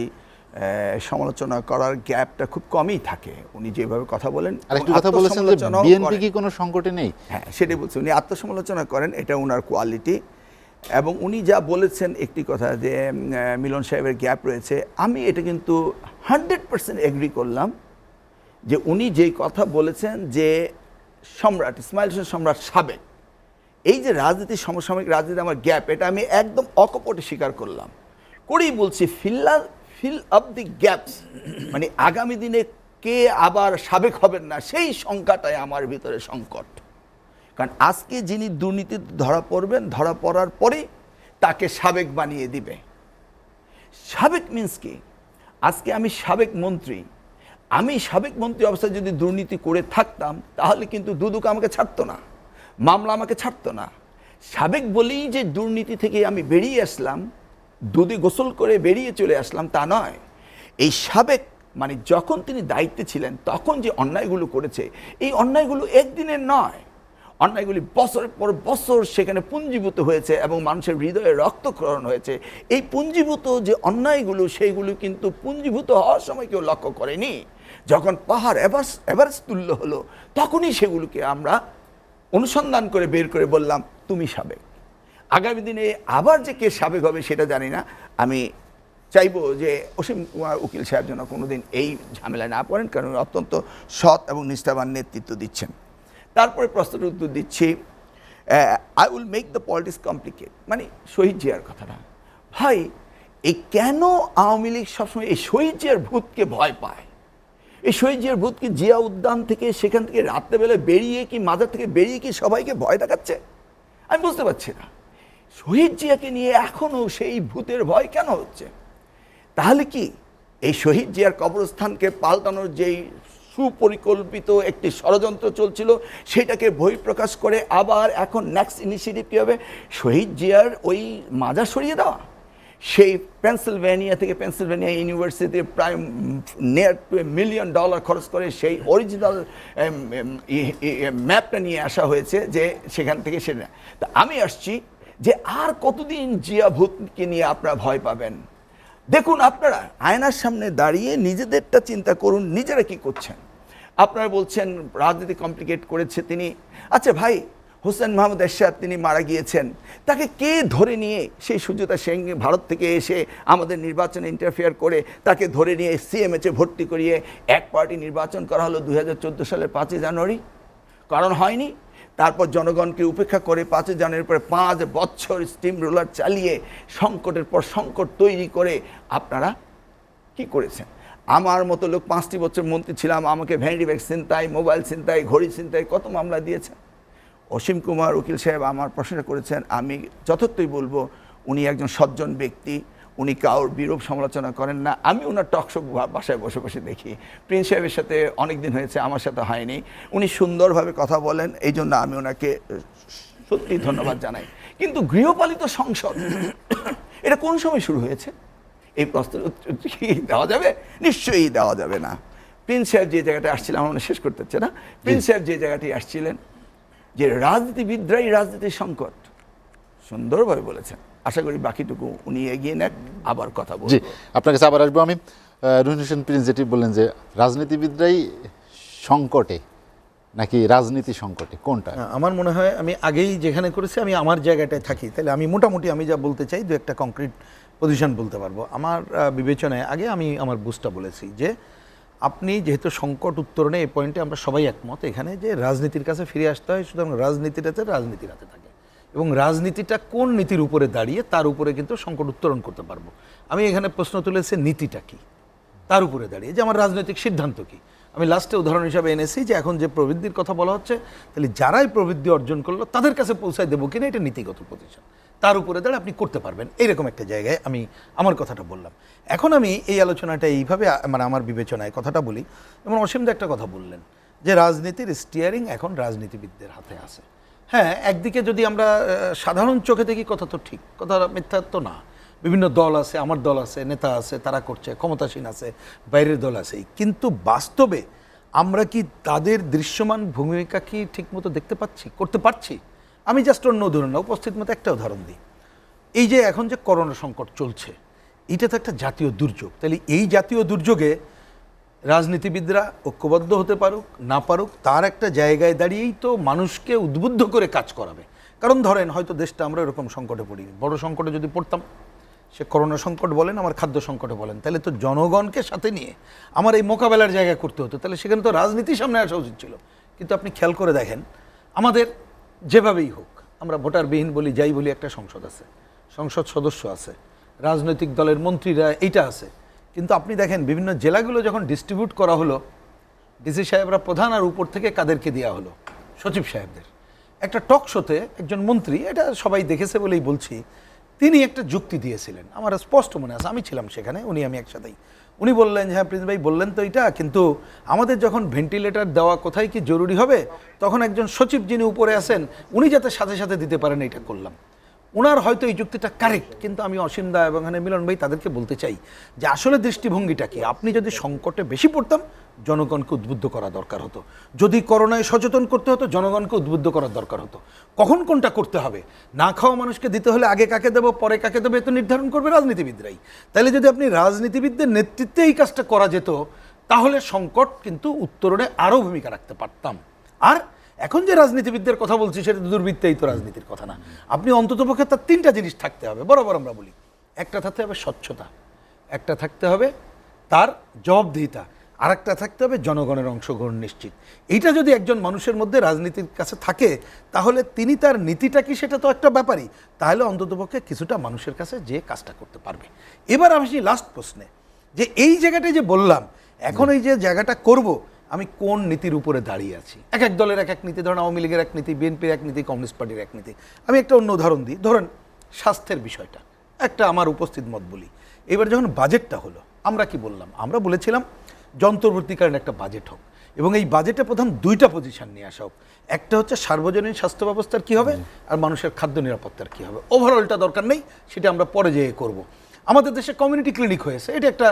সমালোচনা করার গ্যাপটা খুব কমই থাকে, উনি যেভাবে কথা বলেন। আরেকটু কথা বলেছেন যে বিএনপি কি কোনো সংকটে নেই? হ্যাঁ, সেটাই বলছি, উনি আত্মসমালোচনা করেন, এটা ওনার কোয়ালিটি। এবং উনি যা বলেছেন একটি কথা যে মিলন সাহেবের গ্যাপ রয়েছে, আমি এটা কিন্তু 100% এগ্রি করলাম যে উনি যেই কথা বলেছেন যে সম্রাট ইসমাইল হোসেন সম্রাট সাবেক, এই যে রাজনীতি, সমসাময়িক রাজনীতি আমার গ্যাপ, এটা আমি একদম অকপটে স্বীকার করেই বলছি ফিল আপ দি গ্যাপস, মানে আগামী দিনে কে আবার সাবেক হবেন না সেই সংখ্যাটাই আমার ভিতরে সংকট। কারণ আজকে যিনি দুর্নীতি ধরা পড়বেন, ধরা পড়ার পরে তাকে সাবেক বানিয়ে দিবে। সাবেক মিন্স কি? আজকে আমি সাবেক মন্ত্রী অবস্থায় যদি দুর্নীতি করে থাকতাম তাহলে কিন্তু দুদক আমাকে ছাড়তো না, মামলা আমাকে ছাড়তো না। সাবেক বলেই যে দুর্নীতি থেকে আমি বেরিয়ে আসলাম, দুধে গোসল করে বেরিয়ে চলে আসলাম তা নয়। এই সাবেক মানে যখন তিনি দায়িত্বে ছিলেন তখন যে অন্যায়গুলো করেছে, এই অন্যায়গুলো একদিনের নয়, অন্যায়গুলি বছরের পর বছর সেখানে পুঞ্জীভূত হয়েছে এবং মানুষের হৃদয়ে রক্তক্ষরণ হয়েছে। এই পুঞ্জীভূত যে অন্যায়গুলো সেইগুলো কিন্তু পুঞ্জীভূত হওয়ার সময় কেউ লক্ষ্য করেনি। যখন পাহাড় এভারেস্ট তুল্য হলো তখনই সেগুলোকে আমরা অনুসন্ধান করে বের করে বললাম তুমি সাবেক। আগামী দিনে আবার যে কে সাবেক হবে সেটা জানি না। আমি চাইবো যে অসীম কুমার উকিল সাহেব যেন কোনোদিন এই ঝামেলায় না পড়েন, কারণ উনি অত্যন্ত সৎ এবং নিষ্ঠাবান নেতৃত্ব দিচ্ছেন। তারপরে প্রশ্নের উত্তর দিচ্ছি, I will make the politics complicate, মানে শহীদ জিয়ার কথাটা। ভাই, এই কেন আওয়ামী লীগ সবসময় এই শহীদ জিয়ার ভূতকে ভয় পায়? এই শহীদ জিয়ার ভূত কি জিয়া উদ্যান থেকে সেখান থেকে রাত্রেবেলা বেরিয়ে কি মাজার থেকে বেরিয়ে কি সবাইকে ভয় দেখাচ্ছে? আমি বুঝতে পারছি না শহীদ জিয়াকে নিয়ে এখনও সেই ভূতের ভয় কেন হচ্ছে। তাহলে কি এই শহীদ জিয়ার কবরস্থানকে পাল্টানোর যেই সুপরিকল্পিত একটি ষড়যন্ত্র চলছিল সেটাকে বহিঃপ্রকাশ করে আবার এখন নেক্সট ইনিশিয়েটিভ কী হবে? শহীদ জিয়ার ওই মাজার সরিয়ে দেওয়া। সেই পেনসিলভেনিয়া থেকে পেনসিলভেনিয়া ইউনিভার্সিটি প্রায় নিয়ার টু $1 মিলিয়ন খরচ করে সেই অরিজিনাল ম্যাপটা নিয়ে আসা হয়েছে যে সেখান থেকে সেটা। তা আমি আসছি যে আর কতদিন জিয়া ভূতকে নিয়ে আপনারা ভয় পাবেন? দেখুন, আপনারা আয়নার সামনে দাঁড়িয়ে নিজেদেরটা চিন্তা করুন, নিজেরা কি করছেন। আপনারা বলছেন রাজনীতি কমপ্লিকেট করেছে তিনি। আচ্ছা ভাই, হোসেন মাহমুদ এরশাদ তিনি মারা গিয়েছেন, তাকে কে ধরে নিয়ে সেই সুজাতা সিং ভারত থেকে এসে আমাদের নির্বাচনে ইন্টারফেয়ার করে তাকে ধরে নিয়ে সিএমএচে ভর্তি করিয়ে এক পার্টি নির্বাচন করা হলো 2014 সালের 5 জানুয়ারি? কারণ হয়নি। তারপর জনগণকে উপেক্ষা করে 5 জানুয়ারির পরে 5 বছর স্টিম রোলার চালিয়ে সংকটের পর সংকট তৈরি করে আপনারা কি করেছেন? আমার মতো লোক 5টি বছর মন্ত্রী ছিলাম, আমাকে ভ্যানিটি ব্যাগ ছিনতাই, মোবাইল ছিনতাই, ঘড়ি ছিনতাই কত মামলা দিয়েছেন। অসীম কুমার উকিল সাহেব আমার প্রশ্ন করেছেন, আমি যথার্থই বলবো উনি একজন সজ্জন ব্যক্তি, উনি কারোর বিরূপ সমালোচনা করেন না। আমি ওনার টকশো বাসায় বসে বসে দেখি। প্রিন্স সাহেবের সাথে অনেক দিন হয়েছে, আমার সাথে হয়নি। উনি সুন্দরভাবে কথা বলেন, এই জন্য আমি ওনাকে সত্যি ধন্যবাদ জানাই। কিন্তু গৃহপালিত সংসদ এটা কোন সময় শুরু হয়েছে? এই প্রশ্নের উত্তর কি দেওয়া যাবে? নিশ্চয়ই দেওয়া যাবে না। প্রিন্স সাহেব যে জায়গাটা আসছিলেন, আমার শেষ করতে হচ্ছে না, প্রিন্স সাহেব যে জায়গাটি আসছিলেন যে রাজনীতিবিদরাই রাজনীতির সংকট, সুন্দরভাবে বলেছেন। আশা করি বাকিটুকু উনি এগিয়ে নেন, আবার কথা বলবো। জি, আপনার কাছে আবার আসবো আমি। রুহিন হোসেন প্রিন্স যেটি বললেন যে রাজনীতিবিদরাই সংকটে নাকি রাজনীতি সংকটে, কোনটা? আমার মনে হয় আমি আগেই যেখানে করেছি আমি আমার জায়গাটায় থাকি, তাহলে আমি মোটামুটি আমি যা বলতে চাই 2-একটা কংক্রিট পজিশন বলতে পারবো। আমার বিবেচনায় আগে আমি আমার বুঝটা বলেছি যে আপনি যেহেতু সংকট উত্তরণে এই পয়েন্টে আমরা সবাই একমত এখানে যে রাজনীতির কাছে ফিরে আসতে হয়, সুতরাং রাজনীতিটাতে রাজনীতির হাতে থাকে এবং রাজনীতিটা কোন নীতির উপরে দাঁড়িয়ে তার উপরে কিন্তু সংকট উত্তরণ করতে পারবো। আমি এখানে প্রশ্ন তুলেছি নীতিটা কি, তার উপরে দাঁড়িয়ে যে আমার রাজনৈতিক সিদ্ধান্ত কি। আমি লাস্টে উদাহরণ হিসাবে এনেছি যে এখন যে প্রবৃদ্ধির কথা বলা হচ্ছে, তাহলে যারাই প্রবৃদ্ধি অর্জন করলো তাদের কাছে পৌঁছায় দেবো কিনা, এটা নীতিগত পজিশন, তার উপরে দাঁড়িয়ে আপনি করতে পারবেন, এইরকম একটা জায়গায় আমি আমার কথাটা বললাম। এখন আমি এই আলোচনাটা এইভাবে মানে আমার বিবেচনায় কথাটা বলি। যেমন অসীমদা একটা কথা বললেন যে রাজনীতির স্টিয়ারিং এখন রাজনীতিবিদদের হাতে আছে। হ্যাঁ, একদিকে যদি আমরা সাধারণ চোখে দেখি কথা তো ঠিক, কথা মিথ্যা তো না। বিভিন্ন দল আছে, আমার দল আছে, নেতা আছে, তারা করছে, ক্ষমতাসীন আছে, বাইরের দল আছে, কিন্তু বাস্তবে আমরা কি তাদের দৃশ্যমান ভূমিকা কি ঠিকমতো দেখতে পাচ্ছি, করতে পারছি? আমি জাস্ট অন্য উদাহরণ না, উপস্থিত মতো একটা উদাহরণ দিই। এই যে এখন যে করোনা সংকট চলছে, এটা তো একটা জাতীয় দুর্যোগ। তাহলে এই জাতীয় দুর্যোগে রাজনীতিবিদরা ঐক্যবদ্ধ হতে পারুক না পারুক, তার একটা জায়গায় দাঁড়িয়েই তো মানুষকে উদ্বুদ্ধ করে কাজ করাবে। কারণ ধরেন হয়তো দেশটা আমরা এরকম সংকটে পড়িনি, বড় সংকটে যদি পড়তাম, সে করোনা সংকট বলেন, আমার খাদ্য সংকটে বলেন, তাহলে তো জনগণকে সাথে নিয়ে আমার এই মোকাবেলার জায়গা করতে হতো, তাহলে সেখানে তো রাজনীতির সামনে আসা উচিত ছিল। কিন্তু আপনি খেয়াল করে দেখেন, আমাদের যেভাবেই হোক, আমরা ভোটারবিহীন বলি যাই বলি, একটা সংসদ আছে, সংসদ সদস্য আছে, রাজনৈতিক দলের মন্ত্রীরা এইটা আছে, কিন্তু আপনি দেখেন বিভিন্ন জেলাগুলো যখন ডিস্ট্রিবিউট করা হলো, ডিসি সাহেবরা প্রধান আর উপর থেকে কাদেরকে দেওয়া হলো? সচিব সাহেবদের। একটা টক শোতে একজন মন্ত্রী, এটা সবাই দেখেছে বলেই বলছি, তিনি একটা যুক্তি দিয়েছিলেন, আমার স্পষ্ট মনে আছে, আমি ছিলাম সেখানে, আমি একসাথেই। উনি বললেন হ্যাঁ প্রিন্স ভাই বললেন তো এটা, কিন্তু আমাদের যখন ভেন্টিলেটর দেওয়া কোথায় কি জরুরি হবে তখন একজন সচিব যিনি উপরে আছেন উনি যাতে সাথে সাথে দিতে পারেন এটা করলাম। ওনার হয়তো এই যুক্তিটা কারেক্ট, কিন্তু আমি অসীম দা এবং এখানে মিলন ভাই তাদেরকে বলতে চাই যে আসলে দৃষ্টিভঙ্গিটা কি, আপনি যদি সংকটে বেশি পড়তাম জনগণকে উদ্বুদ্ধ করা দরকার হতো, যদি করোনায় সচেতন করতে হতো জনগণকে উদ্বুদ্ধ করার দরকার হতো। কখন কোনটা করতে হবে, না খাওয়া মানুষকে দিতে হলে আগে কাকে দেবো পরে কাকে দেবো এ তো নির্ধারণ করবে রাজনীতিবিদরাই। তাহলে যদি আপনি রাজনীতিবিদদের নেতৃত্বে এই কাজটা করা যেত তাহলে সংকট কিন্তু উত্তরণে আরও ভূমিকা রাখতে পারতাম। আর এখন যে রাজনীতিবিদদের কথা বলছি সেটা দুর্বৃত্তেই তো রাজনীতির কথা না। আপনি অন্ততপক্ষে তার তিনটা জিনিস থাকতে হবে, বরাবর আমরা বলি, একটা থাকতে হবে স্বচ্ছতা, একটা থাকতে হবে তার জবাবদিহিতা, আর একটা থাকতে হবে জনগণের অংশগ্রহণ নিশ্চিত। এইটা যদি একজন মানুষের মধ্যে রাজনীতির কাছে থাকে তাহলে তিনি তার নীতিটা কি সেটা তো একটা ব্যাপারই, তাহলে অন্ততপক্ষে কিছুটা মানুষের কাছে যে কাজটা করতে পারবে। এবার আমি লাস্ট প্রশ্নে যে এই জায়গাটায় যে বললাম এখন এই যে জায়গাটা করব আমি কোন নীতির উপরে দাঁড়িয়ে আছি, এক এক দলের এক এক নীতি, ধরেন আওয়ামী লীগের এক নীতি, বিএনপির এক নীতি, কমিউনিস্ট পার্টির এক নীতি। আমি একটা অন্য উদাহরণ দিই, ধরেন স্বাস্থ্যের বিষয়টা একটা আমার উপস্থিত মত বলি। এবার যখন বাজেটটা হলো আমরা কি বললাম, আমরা বলেছিলাম যন্ত্রবর্তীকালীন একটা বাজেট হোক এবং এই বাজেটে প্রধান দুইটা পজিশন নিয়ে আসা হোক, একটা হচ্ছে সার্বজনীন স্বাস্থ্য ব্যবস্থার কী হবে আর মানুষের খাদ্য নিরাপত্তার কী হবে। ওভারঅলটা দরকার নেই, সেটা আমরা পরে যেয়ে করব। আমাদের দেশে কমিউনিটি ক্লিনিক হয়েছে, এটা একটা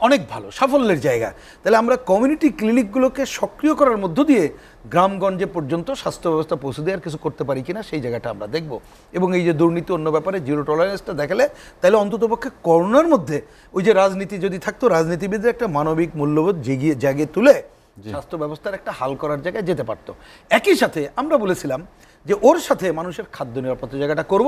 অনেক ভালো সাফল্যের জায়গা। তাহলে আমরা কমিউনিটি ক্লিনিকগুলোকে সক্রিয় করার মধ্য দিয়ে গ্রামগঞ্জে পর্যন্ত স্বাস্থ্য ব্যবস্থা পৌঁছে দেওয়ার কিছু করতে পারি কিনা সেই জায়গাটা আমরা দেখব। এবং এই যে দুর্নীতি অন্য ব্যাপারে জিরো টলারেন্সটা দেখালে তাহলে অন্ততপক্ষে করোনার মধ্যে ওই যে রাজনীতি যদি থাকতো রাজনীতিবিদদের একটা মানবিক মূল্যবোধ জাগিয়ে তুলে স্বাস্থ্য ব্যবস্থার একটা হাল করার জায়গায় যেতে পারতো। একই সাথে আমরা বলেছিলাম যে ওর সাথে মানুষের খাদ্য নিরাপত্তা জায়গাটা করব।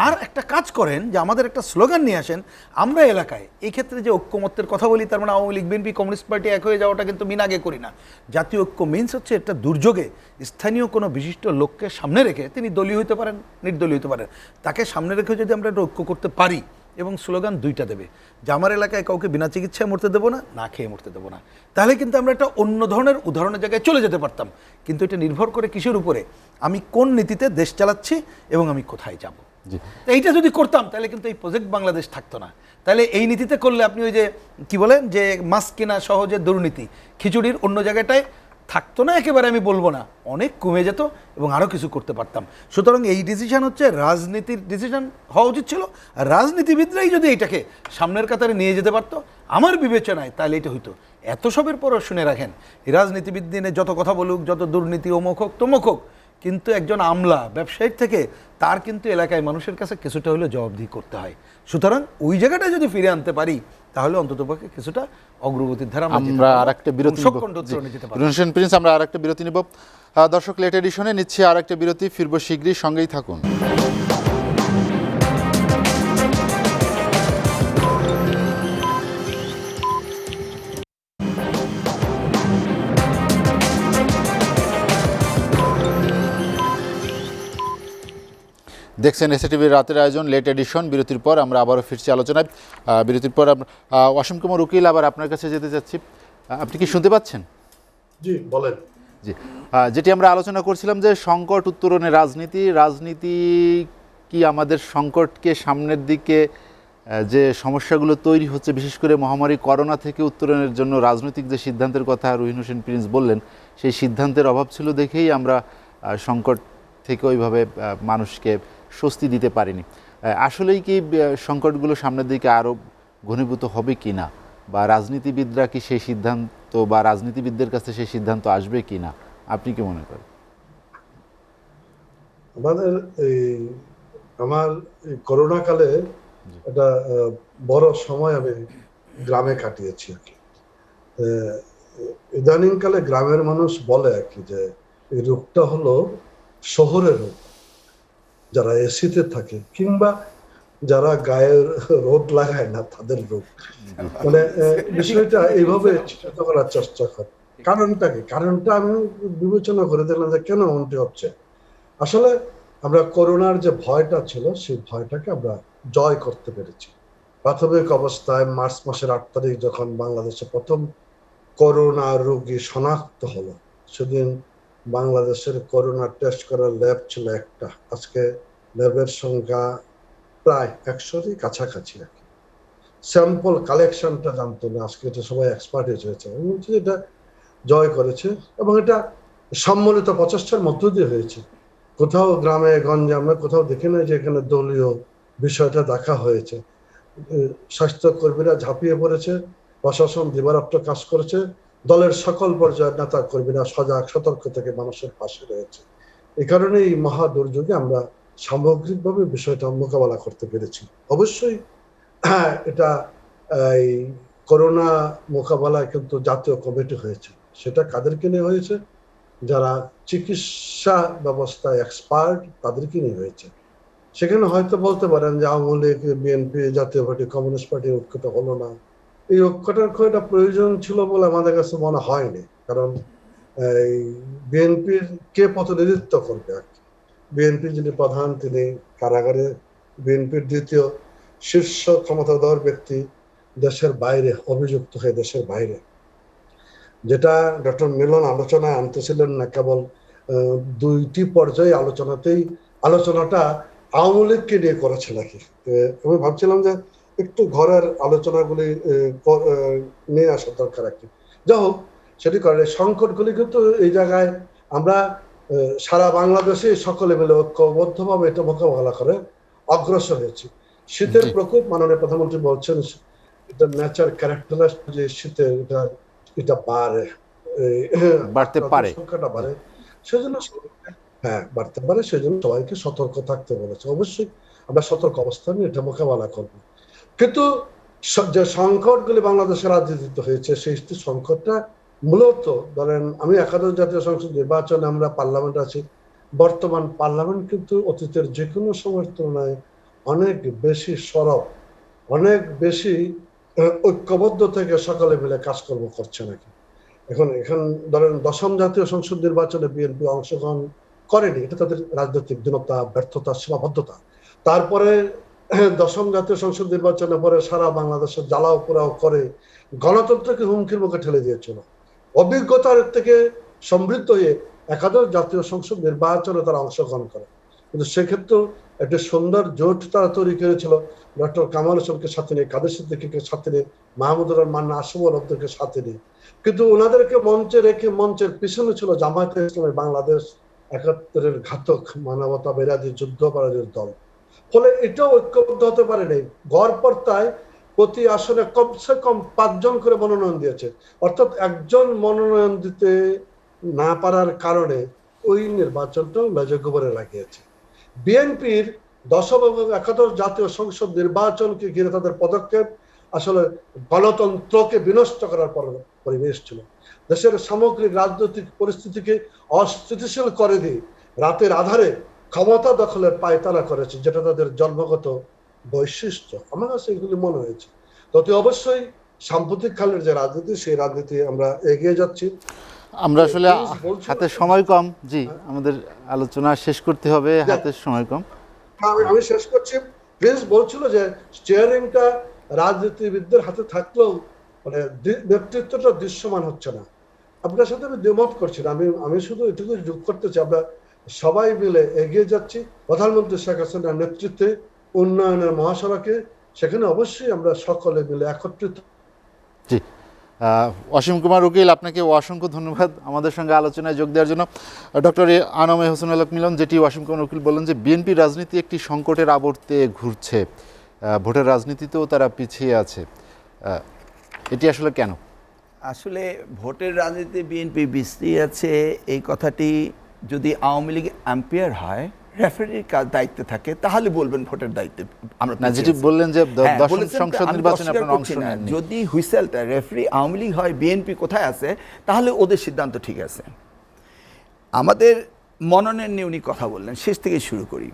আর একটা কাজ করেন যে আমাদের একটা স্লোগান নিয়ে আসেন আমরা এলাকায়, এই ক্ষেত্রে যে ঐক্যমত্যের কথা বলি তার মানে Awami League BNP communist party এক হয়ে যাওয়াটা কিন্তু মিন আগে করি না। জাতীয় ঐক্য মিনস হচ্ছে একটা দুর্যোগে স্থানীয় কোনো বিশিষ্ট লোককে সামনে রেখে, তিনি দলীয় হতে পারেন নির্দলীয় হতে পারেন, তাকে সামনে রেখে যদি আমরা একটা ঐক্য করতে পারি এবং স্লোগান দুইটা দেবে যে আমার এলাকায় কাউকে বিনা চিকিৎসায় মরতে দেবো না, না খেয়ে মরতে দেবো না, তাহলে কিন্তু আমরা একটা অন্য ধরনের উদাহরণের জায়গায় চলে যেতে পারতাম। কিন্তু এটা নির্ভর করে কিসের উপরে, আমি কোন নীতিতে দেশ চালাচ্ছি এবং আমি কোথায় যাব। এইটা যদি করতাম তাহলে কিন্তু এই প্রজেক্ট বাংলাদেশ থাকতো না। তাহলে এই নীতিতে করলে আপনি ওই যে কি বলেন যে মাছ কেনা সহজে দুর্নীতি খিচুড়ির অন্য জায়গাটায় থাকতো না, একেবারে আমি বলবো না, অনেক কমে যেত এবং আরও কিছু করতে পারতাম। সুতরাং এই ডিসিশন হচ্ছে রাজনীতির ডিসিশন হওয়া উচিত ছিল। আর রাজনীতিবিদরাই যদি এইটাকে সামনের কাতারে নিয়ে যেতে পারতো আমার বিবেচনায় তাহলে এটা হইতো। এত সবের পরও শুনে রাখেন এই রাজনীতিবিদ দিনে যত কথা বলুক, যত দুর্নীতি অমুক হোক তমুক হোক, কিন্তু একজন আমলা ব্যবসায়ীর থেকে তার কিন্তু এলাকায় মানুষের কাছে কিছুটা হলেও জবাবদিহি করতে হয়। সুতরাং ওই জায়গাটা যদি ফিরে আনতে পারি তাহলে অন্ততপক্ষে কিছুটা অগ্রগতির ধারা আমরা আরেকটা বিরতি নিব। প্রিন্স আমরা আরেকটা বিরতি নিব। দর্শক লেট এডিশনে নিচ্ছি আরেকটা বিরতি, ফিরবো শীঘ্রই, সঙ্গেই থাকুন। দেখছেন এসএটিভির রাতের আয়োজন লেট এডিশন। বিরতির পর আমরা আবারও ফিরছি আলোচনায়। বিরতির পর অসীম কুমার উকিল আবার আপনার কাছে যেতে যাচ্ছি। আপনি কি শুনতে পাচ্ছেন? জি বলেন। জি, যেটি আমরা আলোচনা করছিলাম যে সংকট উত্তরণে রাজনীতি কি আমাদের সংকটকে সামনের দিকে যে সমস্যাগুলো তৈরি হচ্ছে বিশেষ করে মহামারী করোনা থেকে উত্তরণের জন্য রাজনৈতিক যে সিদ্ধান্তের কথা রুহিন হোসেন প্রিন্স বললেন, সেই সিদ্ধান্তের অভাব ছিল দেখেই আমরা সংকট থেকে ওইভাবে মানুষকে স্বস্তি দিতে পারিনি। আসলেই কি সংকটগুলো সামনের দিকে আরও ঘনীভূত হবে কি না, বা রাজনীতিবিদরা কি সেই সিদ্ধান্ত বা রাজনীতিবিদদের কাছে সেই সিদ্ধান্ত আসবে কি না, আপনি কি মনে করেন? আমাদের আমার করোনা কালে একটা বড় সময় আমি গ্রামে কাটিয়েছি আর কি। ইদানিং কালে গ্রামের মানুষ বলে আর কি যে এই রোগটা হলো শহরের রোগ, যারা এসিতে থাকে কিংবা যারা গায়ের রোদ লাগায় না তাদের রোগ। মানে বিষয়টা এইভাবে চিন্তা করার চেষ্টা করে। কারণটা কি? কারণটা আমি বিবেচনা করে দেখলাম যে কেন এমনটি হচ্ছে। আসলে আমরা করোনার যে ভয়টা ছিল সেই ভয়টাকে আমরা জয় করতে পেরেছি। প্রাথমিক অবস্থায় মার্চ মাসের 8 তারিখ যখন বাংলাদেশে প্রথম করোনা রোগী শনাক্ত হলো, সেদিন বাংলাদেশের করোনা টেস্ট করার ল্যাব ছিল একটা, আজকে ল্যাবের সংখ্যা প্রায় 100-র কাছাকাছি আর কি। স্যাম্পল কালেকশনটা জানতো না, আজকে এটা সবাই এক্সপার্ট হয়েছে। আমি বলছি এটা জয় করেছে এবং এটা সম্মিলিত প্রচেষ্টার মধ্য দিয়ে হয়েছে। কোথাও গ্রামে গঞ্জে আমরা কোথাও দেখি না যে এখানে দলীয় বিষয়টা দেখা হয়েছে। স্বাস্থ্যকর্মীরা ঝাঁপিয়ে পড়েছে, প্রশাসন দিবারাত্র কাজ করেছে, দলের সকল পর্যায়ের নেতা কর্মীরা সজাগ সতর্ক থেকে মানুষের পাশে রয়েছে। এই কারণে এই মহা দুর্যোগে আমরা সামগ্রিকভাবে বিষয়টা মোকাবেলা করতে পেরেছি। অবশ্যই এটা এই করোনা মোকাবেলায় কিন্তু জাতীয় কমিটি হয়েছে। সেটা কাদেরকে নিয়ে হয়েছে? যারা চিকিৎসা ব্যবস্থায় এক্সপার্ট, তাদেরকে নিয়ে হয়েছে। সেখানে হয়তো বলতে পারেন যে আওয়ামী লীগ, বিএনপি, জাতীয় পার্টি, কমিউনিস্ট পার্টি ঐক্যটা হলো না। এই ঐক্যটার খুব একটা প্রয়োজন ছিল বলে আমাদের কাছে মনে হয়নি। কারণ এই বিএনপির কে প্রতিনিধিত্ব করবে আর কি? বিএনপি যিনি প্রধান তিনি কারাগারে, বিএনপির দ্বিতীয় শীর্ষ ক্ষমতাধর ব্যক্তি দেশের বাইরে, অভিযুক্ত হয়ে দেশের বাইরে। যেটা ডক্টর মিলন আলোচনায় আনতেছিলেন না, কেবল দুইটি পর্যায়ে আলোচনাটা আওয়ামী লীগকে নিয়ে করেছে নাকি। আমি ভাবছিলাম যে একটু ঘরের আলোচনাগুলি নিয়ে আসা দরকার আর কি। যাই হোক, সেটি করে সংকটগুলি কিন্তু এই জায়গায় আমরা সারা বাংলাদেশে সকলে মিলে ঐক্যবদ্ধভাবে এটা মোকাবেলা করে অগ্রসর হয়েছি। শীতের প্রকোপ মাননীয় প্রধানমন্ত্রী বলছেন এটা নেচার ক্যারেক্টার, যে শীতের এটা বাড়তে পারে, সংখ্যাটা বাড়ে, সেজন্য বাড়তে পারে, সেজন্য সবাইকে সতর্ক থাকতে বলেছে। অবশ্যই আমরা সতর্ক অবস্থানে এটা মোকাবেলা করব। কিন্তু যে সংকটগুলি বাংলাদেশের রাজনীতিতে হয়েছে, সেই সংকটটা মূলত ধরেন, আমি একাদশ জাতীয় সংসদ নির্বাচনে আমরা পার্লামেন্ট আছি, বর্তমান পার্লামেন্ট কিন্তু অতীতের যে কোনো সময়ের তুলনায় অনেক বেশি সরব, অনেক বেশি ঐক্যবদ্ধ থেকে সকলে মিলে কাজকর্ম করছে নাকি। এখন ধরেন দশম জাতীয় সংসদ নির্বাচনে বিএনপি অংশগ্রহণ করেনি, এটা তাদের রাজনৈতিক দীনতা, ব্যর্থতা, সীমাবদ্ধতা। তারপরে দশম জাতীয় সংসদ নির্বাচনের পরে সারা বাংলাদেশের জ্বালাও পোড়াও করে গণতন্ত্রকে হুমকির মুখে ঠেলে দিয়েছিল। অভিজ্ঞতার থেকে সমৃদ্ধ হয়ে একাদশ জাতীয় সংসদ নির্বাচনে তারা অংশগ্রহণ করে, কিন্তু সেক্ষেত্রেও একটা সুন্দর জোট তারা তৈরি করেছিল। ডক্টর কামাল হোসেনকে সাথে নিয়ে, কাদের সিদ্দিকীকে সাথে নিয়ে, মাহমুদুর রহমান, আসিফুল হককে সাথে নিয়ে, কিন্তু ওনাদেরকে মঞ্চে রেখে মঞ্চের পিছনে ছিল জামায়াতে ইসলামী বাংলাদেশ, ৭১-এর ঘাতক মানবতা বিরোধী যুদ্ধাপরাধীর দল। ফলে এটাও ঐক্যবদ্ধ হতে পারেনি। গড়পড়তায় প্রতি আসনে কমসে কম ৫ জন করে মনোনয়ন দিয়েছে, অর্থাৎ একজন মনোনয়ন দিতে না পারার কারণে ওই নির্বাচনটাও মেজে গোবরে লাগিয়েছে। বিএনপির দশম এবং একাদশ জাতীয় সংসদ নির্বাচনকে ঘিরে তাদের পদক্ষেপ আসলে গণতন্ত্রকে বিনষ্ট করার পরিবেশ ছিল। দেশের সামগ্রিক রাজনৈতিক পরিস্থিতিকে অস্থিতিশীল করে দিয়ে রাতের আধারে ক্ষমতা দখলের পায়তারা করেছে, যেটা তাদের জন্মগত বৈশিষ্ট্য। আমার কাছে এগুলি মনে হয়েছে। তবে অবশ্যই সাম্প্রতিক কালের যে রাজনীতি, সেই রাজনীতি আমরা এগিয়ে যাচ্ছি। আমরা আসলে হাতে সময় কম, জি আমাদের আলোচনা শেষ করতে হবে, হাতে সময় কম। আমি শেষ করছি। প্রিন্স বলছিল যে স্টিয়ারিংটা রাজনীতিবিদদের হাতে থাকলেও মানে নেতৃত্বটা দৃশ্যমান হচ্ছে না। আপনার সাথে আমি দ্বিমত করছি না। আমি শুধু এটুকু যোগ করতে চাই, আমরা সবাই মিলে এগিয়ে যাচ্ছি প্রধানমন্ত্রী শেখ হাসিনার নেতৃত্বে উন্নয়নের মহাসড়কে। সেখানে অবশ্যই আমরা সকলে মিলে একত্রিত। জি, অসীম কুমার উকিল, আপনাকে অসংখ্য ধন্যবাদ আমাদের সঙ্গে আলোচনায় যোগ দেওয়ার জন্য। ডক্টর আনম এ হোসেনুল হক মিলন, যেটি অসীম কুমার উকিল বললেন যে বিএনপি রাজনীতি একটি সংকটের আবর্তে ঘুরছে, ভোটের রাজনীতিতেও তারা পিছিয়ে আছে, এটি আসলে কেন? আসলে ভোটের রাজনীতিতে বিএনপি পিছিয়ে আছে, এই কথাটি যদি আওয়ামী লীগ আম্পায়ার হয়, রেফারির দায়িত্বে থাকে, তাহলে বলবেন ভোটের দায়িত্বে আমরা না, যেটি বললেন যে দশম সংসদ নির্বাচনে আপনারা অংশ নেন। যদি হুইসেলটা রেফারি আওয়ামী লীগ হয়, বিএনপি কোথায় আছে, তাহলে ওদের সিদ্ধান্ত ঠিক আছে। আমাদের মনোনয়ন নিয়ে উনি কথা বললেন, শেষ থেকে শুরু করি।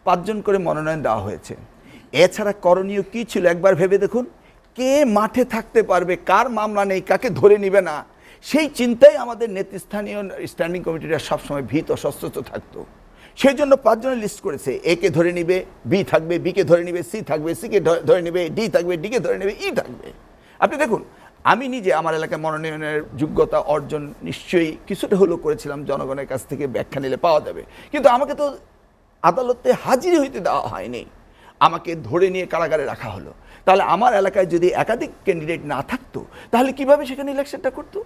৫ জন করে মনোনয়ন দেওয়া হয়েছে। এছাড়া করণীয় কি ছিল একবার ভেবে দেখুন। কে মাঠে থাকতে পারবে, কার মামলা নেই, কাকে ধরে নিবে না, সেই চিন্তায় আমাদের নেতৃস্থানীয় স্ট্যান্ডিং কমিটিরা সবসময় ভীত সশস্ত্র থাকতো। সেই জন্য ৫ জনের লিস্ট করেছে। এ কে ধরে নিবে, বি থাকবে, বি কে ধরে নিবে, সি থাকবে, সি কে ধরে নিবে, ডি থাকবে, ডি কে ধরে নেবে, ই থাকবে। আপনি দেখুন, আমি নিজে আমার এলাকায় মনোনয়নের যোগ্যতা অর্জন নিশ্চয়ই কিছুটা হলেও করেছিলাম, জনগণের কাছ থেকে ব্যাখ্যা নিলে পাওয়া যাবে। কিন্তু আমাকে তো আদালতে হাজির হইতে দেওয়া হয়নি। আমাকে ধরে নিয়ে কারাগারে রাখা হলো, তাহলে আমার এলাকায় যদি একাধিক ক্যান্ডিডেট না থাকতো তাহলে কিভাবে সেখানে ইলেকশনটা করতো?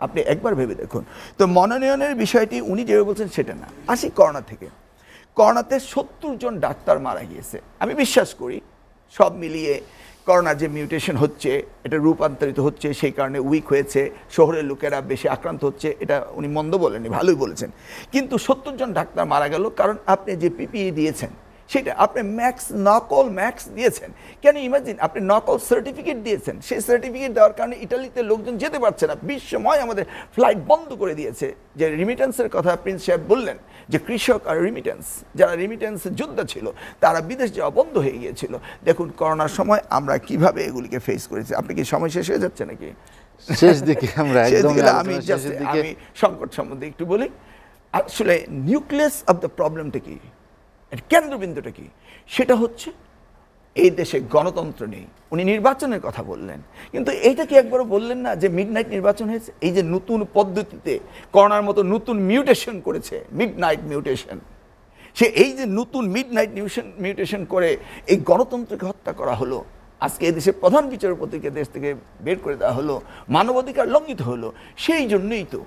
আপনি একবার ভেবে দেখুন। তো মনোনয়নের বিষয়টি উনি যেভাবে বলছেন সেটা না। আসি করোনা থেকে। করোনাতে 70 জন ডাক্তার মারা গিয়েছে। আমি বিশ্বাস করি সব মিলিয়ে করোনার যে মিউটেশন হচ্ছে, এটা রূপান্তরিত হচ্ছে, সেই কারণে উইক হয়েছে, শহরের লোকেরা বেশি আক্রান্ত হচ্ছে, এটা উনি মন্দ বলেননি, ভালোই বলেছেন। কিন্তু 70 জন ডাক্তার মারা গেল কারণ আপনি যে পিপিই দিয়েছেন সেটা আপনি নকল ম্যাক্স দিয়েছেন। কেন ইমাজিন, আপনি নকল সার্টিফিকেট দিয়েছেন, সেই সার্টিফিকেট দেওয়ার কারণে ইটালিতে লোকজন যেতে পারছে না, বিশ্বময় আমাদের ফ্লাইট বন্ধ করে দিয়েছে। যে রিমিটেন্সের কথা প্রিন্স সাহেব বললেন, যে কৃষক আর রিমিটেন্স, যারা রিমিটেন্স যোদ্ধা ছিল তারা বিদেশ যাওয়া বন্ধ হয়ে গিয়েছিল। দেখুন করোনার সময় আমরা কিভাবে এগুলিকে ফেস করেছি। আপনি কি সময় শেষ হয়ে যাচ্ছে নাকি? শেষ দিকে আমরা একদম আমি সংকট সম্বন্ধে একটু বলি। আসলে নিউক্লিয়াস অফ দ্য প্রবলেমটা কি, কেন্দ্রবিন্দুটা কি, সেটা হচ্ছে এই দেশে গণতন্ত্র নেই। উনি নির্বাচনের কথা বললেন, কিন্তু এইটা কি একবারও বললেন না যে মিডনাইট নির্বাচন হয়েছে? এই যে নতুন পদ্ধতিতে করোনার মতো নতুন মিউটেশন করেছে, মিডনাইট মিউটেশন, সে এই যে নতুন মিডনাইট মিউটেশন করে এই গণতন্ত্রকে হত্যা করা হলো। আজকে এই দেশের প্রধান বিচারপতিকে দেশ থেকে বের করে দেওয়া হলো, মানবাধিকার লঙ্ঘিত হলো। সেই জন্যই তো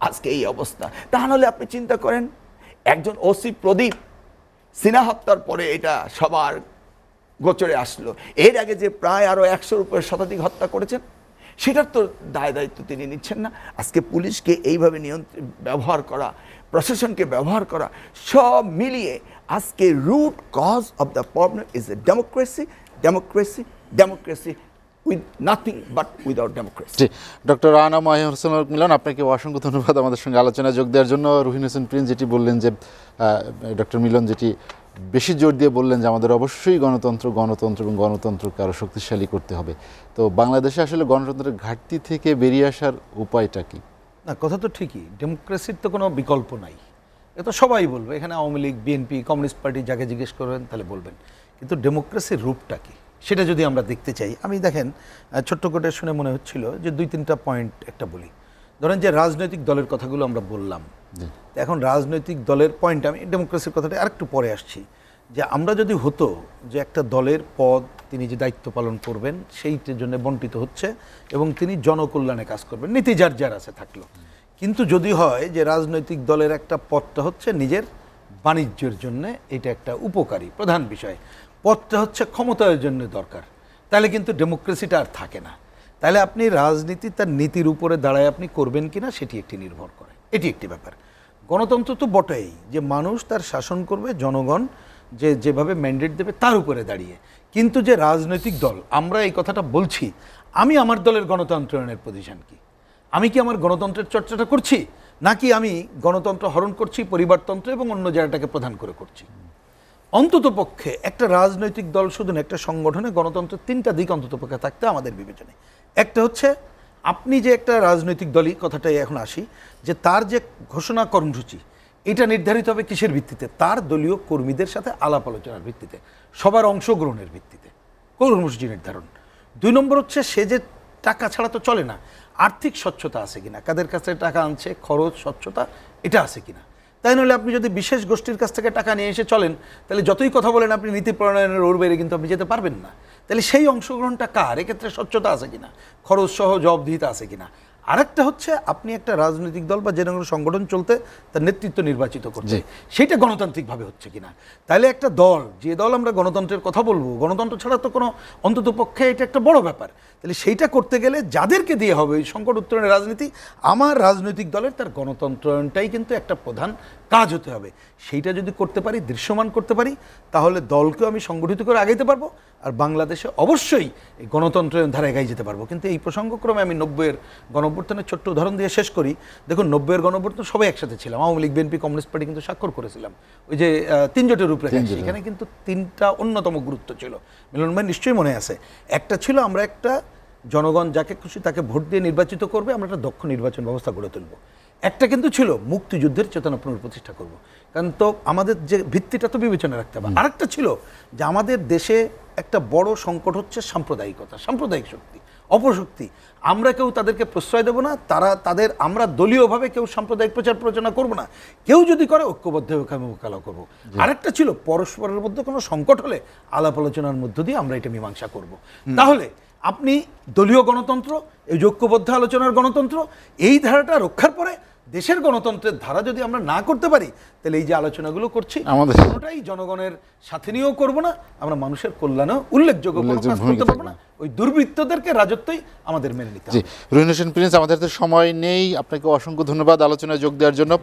আজকে এই অবস্থা। তাহলে আপনি চিন্তা করেন, একজন ওসি প্রদীপ সিনহা হত্যার পরে এটা সবার গোচরে আসলো। এর আগে যে প্রায় আরো 100-র উপরে শতাধিক হত্যা করেছেন, সেটার তো দায় দায়িত্ব তিনি নিচ্ছেন না। আজকে পুলিশকে এইভাবে ব্যবহার করা, প্রশাসনকে ব্যবহার করা, সব মিলিয়ে আজকে root cause of the problem is a democracy, democracy, democracy with nothing but without democracy. Doctor Rana Mahir Hossain Milan, আপনাকে অসংখ্য ধন্যবাদ আমাদের সঙ্গে আলোচনায় যোগ দেওয়ার জন্য। রুহিন হোসেন প্রিন্স যেটি বললেন, যে ডক্টর মিলন যেটি বেশি জোর দিয়ে বললেন যে আমাদের অবশ্যই গণতন্ত্র এবং গণতন্ত্রকে আরও শক্তিশালী করতে হবে। তো বাংলাদেশে আসলে গণতন্ত্রের ঘাটতি থেকে বেরিয়ে আসার উপায়টা কি? না, কথা তো ঠিকই, ডেমোক্রেসির তো কোনো বিকল্প নাই, এ তো সবাই বলবে। এখানে Awami League, BNP, communist party যাকে জিজ্ঞেস করবেন তাহলে বলবেন। কিন্তু ডেমোক্রেসির রূপটা কি সেটা যদি আমরা দেখতে চাই, আমি দেখেন ছোট্ট করে শুনে মনে হচ্ছিল যে 2-3টা পয়েন্ট একটা বলি। ধরেন যে রাজনৈতিক দলের কথাগুলো আমরা বললাম, এখন রাজনৈতিক দলের পয়েন্ট, আমি ডেমোক্রেসির কথাটা আরেকটু পরে আসছি, যে আমরা যদি হতো যে একটা দলের পদ তিনি যে দায়িত্ব পালন করবেন সেইটার জন্য বণ্টিত হচ্ছে এবং তিনি জনকল্যাণে কাজ করবেন, নীতি যার যার আছে থাকলো। কিন্তু যদি হয় যে রাজনৈতিক দলের একটা পদটা হচ্ছে নিজের বাণিজ্যের জন্য, এটা একটা উপকারী প্রধান বিষয়, পদটা হচ্ছে ক্ষমতার জন্য দরকার, তাহলে কিন্তু ডেমোক্রেসিটা আর থাকে না। তাহলে আপনি রাজনীতি তার নীতির উপরে দাঁড়ায় আপনি করবেন কিনা সেটি একটি নির্ভর করে, এটি একটি ব্যাপার। গণতন্ত্র তো বটেই, যে মানুষ তার শাসন করবে, জনগণ যেভাবে ম্যান্ডেট দেবে তার উপরে দাঁড়িয়ে। কিন্তু যে রাজনৈতিক দল, আমরা এই কথাটা বলছি, আমি আমার দলের গণতন্ত্রায়নের পজিশন কি? আমি কি আমার গণতন্ত্রের চর্চাটা করছি, নাকি আমি গণতন্ত্র হরণ করছি, পরিবারতন্ত্র এবং অন্য জায়গাটাকে প্রধান করে করছি? অন্তত পক্ষে একটা রাজনৈতিক দল শুধু না, একটা সংগঠনে গণতন্ত্রের 3টা দিক অন্তত পক্ষে থাকতে আমাদের বিবেচনায়। একটা হচ্ছে আপনি যে একটা রাজনৈতিক দলই, কথাটাই এখন আসি, যে তার যে ঘোষণা কর্মসূচি এটা নির্ধারিত হবে কিসের ভিত্তিতে? তার দলীয় কর্মীদের সাথে আলাপ আলোচনার ভিত্তিতে, সবার অংশগ্রহণের ভিত্তিতে কর্মসূচি নির্ধারণ। 2 নম্বর হচ্ছে সে যে টাকা ছাড়া তো চলে না, আর্থিক স্বচ্ছতা আছে কিনা, কাদের কাছে টাকা আনছে, খরচ স্বচ্ছতা এটা আছে কিনা। তাই নাহলে আপনি যদি বিশেষ গোষ্ঠীর কাছ থেকে টাকা নিয়ে এসে চলেন, তাহলে যতই কথা বলেন আপনি নীতি প্রণয়নের ওর বাইরে কিন্তু আপনি যেতে পারবেন না। তাহলে সেই অংশগ্রহণটা কার, এক্ষেত্রে স্বচ্ছতা আছে কিনা, খরচ সহ জবাবদিহিতা আছে কিনা। আরেকটা হচ্ছে আপনি একটা রাজনৈতিক দল বা যে কোনো সংগঠন চলতে তার নেতৃত্ব নির্বাচিত করছে, সেটা গণতান্ত্রিকভাবে হচ্ছে কিনা। তাহলে একটা দল, যে দল আমরা গণতন্ত্রের কথা বলবো, গণতন্ত্র ছাড়া তো কোনো, অন্তত পক্ষে এটা একটা বড় ব্যাপার। তাহলে সেইটা করতে গেলে যাদেরকে দিয়ে হবে ওই সংকট উত্তরণের রাজনীতি, আমার রাজনৈতিক দলের তার গণতন্ত্রায়নটাই কিন্তু একটা প্রধান কাজ হতে হবে। সেইটা যদি করতে পারি, দৃশ্যমান করতে পারি, তাহলে দলকেও আমি সংগঠিত করে আগাইতে পারবো, আর বাংলাদেশে অবশ্যই এই গণতন্ত্রের ধারা এগাই যেতে পারবো। কিন্তু এই প্রসঙ্গক্রমে আমি 90-এর গণঅভ্যুত্থানের ছোট্ট উদাহরণ দিয়ে শেষ করি। দেখুন 90-এর গণঅভ্যুত্থান সবাই একসাথে ছিলাম, Awami League, BNP, communist party কিন্তু স্বাক্ষর করেছিলাম ওই যে 3 জোটের রূপরেখা। এখানে কিন্তু 3টা অন্যতম গুরুত্ব ছিল, মিলন ভাই নিশ্চয়ই মনে আছে। একটা ছিল আমরা একটা জনগণ যাকে খুশি তাকে ভোট দিয়ে নির্বাচিত করবে, আমরা একটা দক্ষ নির্বাচন ব্যবস্থা গড়ে তুলব। একটা কিন্তু ছিল মুক্তিযুদ্ধের চেতনা পুনঃপ্রতিষ্ঠা করব, কারণ তো আমাদের যে ভিত্তিটা তো বিবেচনা রাখতে হবে। আরেকটা ছিল যে আমাদের দেশে একটা বড় সংকট হচ্ছে সাম্প্রদায়িকতা, সাম্প্রদায়িক শক্তি। অপশক্তি। আমরা কেউ তাদেরকে প্রশ্রয় দেব না, আমরা দলীয়ভাবে কেউ সাম্প্রদায়িক প্রচার প্রচারণা করব না। কেউ যদি করে ঐক্যবদ্ধ হয়ে আমি মোকাবিলা করবো। আরেকটা ছিল পরস্পরের মধ্যে কোনো সংকট হলে আলাপ আলোচনার মধ্য দিয়ে আমরা এটা মীমাংসা করব। তাহলে আপনি দলীয় গণতন্ত্র, এই ঐক্যবদ্ধ আলোচনার গণতন্ত্র, এই ধারাটা রক্ষার পরে দেশের গণতন্ত্রের ধারা যদি আমরা না করতে পারি, তাহলে এই যে আলোচনাগুলো করছি কোনোটাই জনগণের সাথে নিয়েও করবো না, আমরা মানুষের কল্যাণেও উল্লেখযোগ্য কোনো কাজ করতে পারবো না। ওই দুর্বৃত্তদেরকে রাজত্বই আমাদের মেনে নিতে হবে। জি, রুহিন হোসেন প্রিন্স, আমাদের হাতে সময় নেই, আপনাকে অসংখ্য ধন্যবাদ আলোচনায় যোগ দেওয়ার জন্য।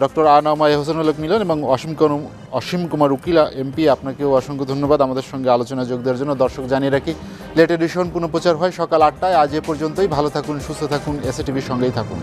ডক্টর আনাম হোসেনুল হক মিলন এবং অসীম কুমার উকিল এমপি, আপনাকেও অসংখ্য ধন্যবাদ আমাদের সঙ্গে আলোচনায় যোগ দেওয়ার জন্য। দর্শক জানিয়ে রাখি, লেট এডিশন পুনঃপ্রচার হয় সকাল ৮টায়। আজ এ পর্যন্তই। ভালো থাকুন, সুস্থ থাকুন, এসএ টিভির সঙ্গেই থাকুন।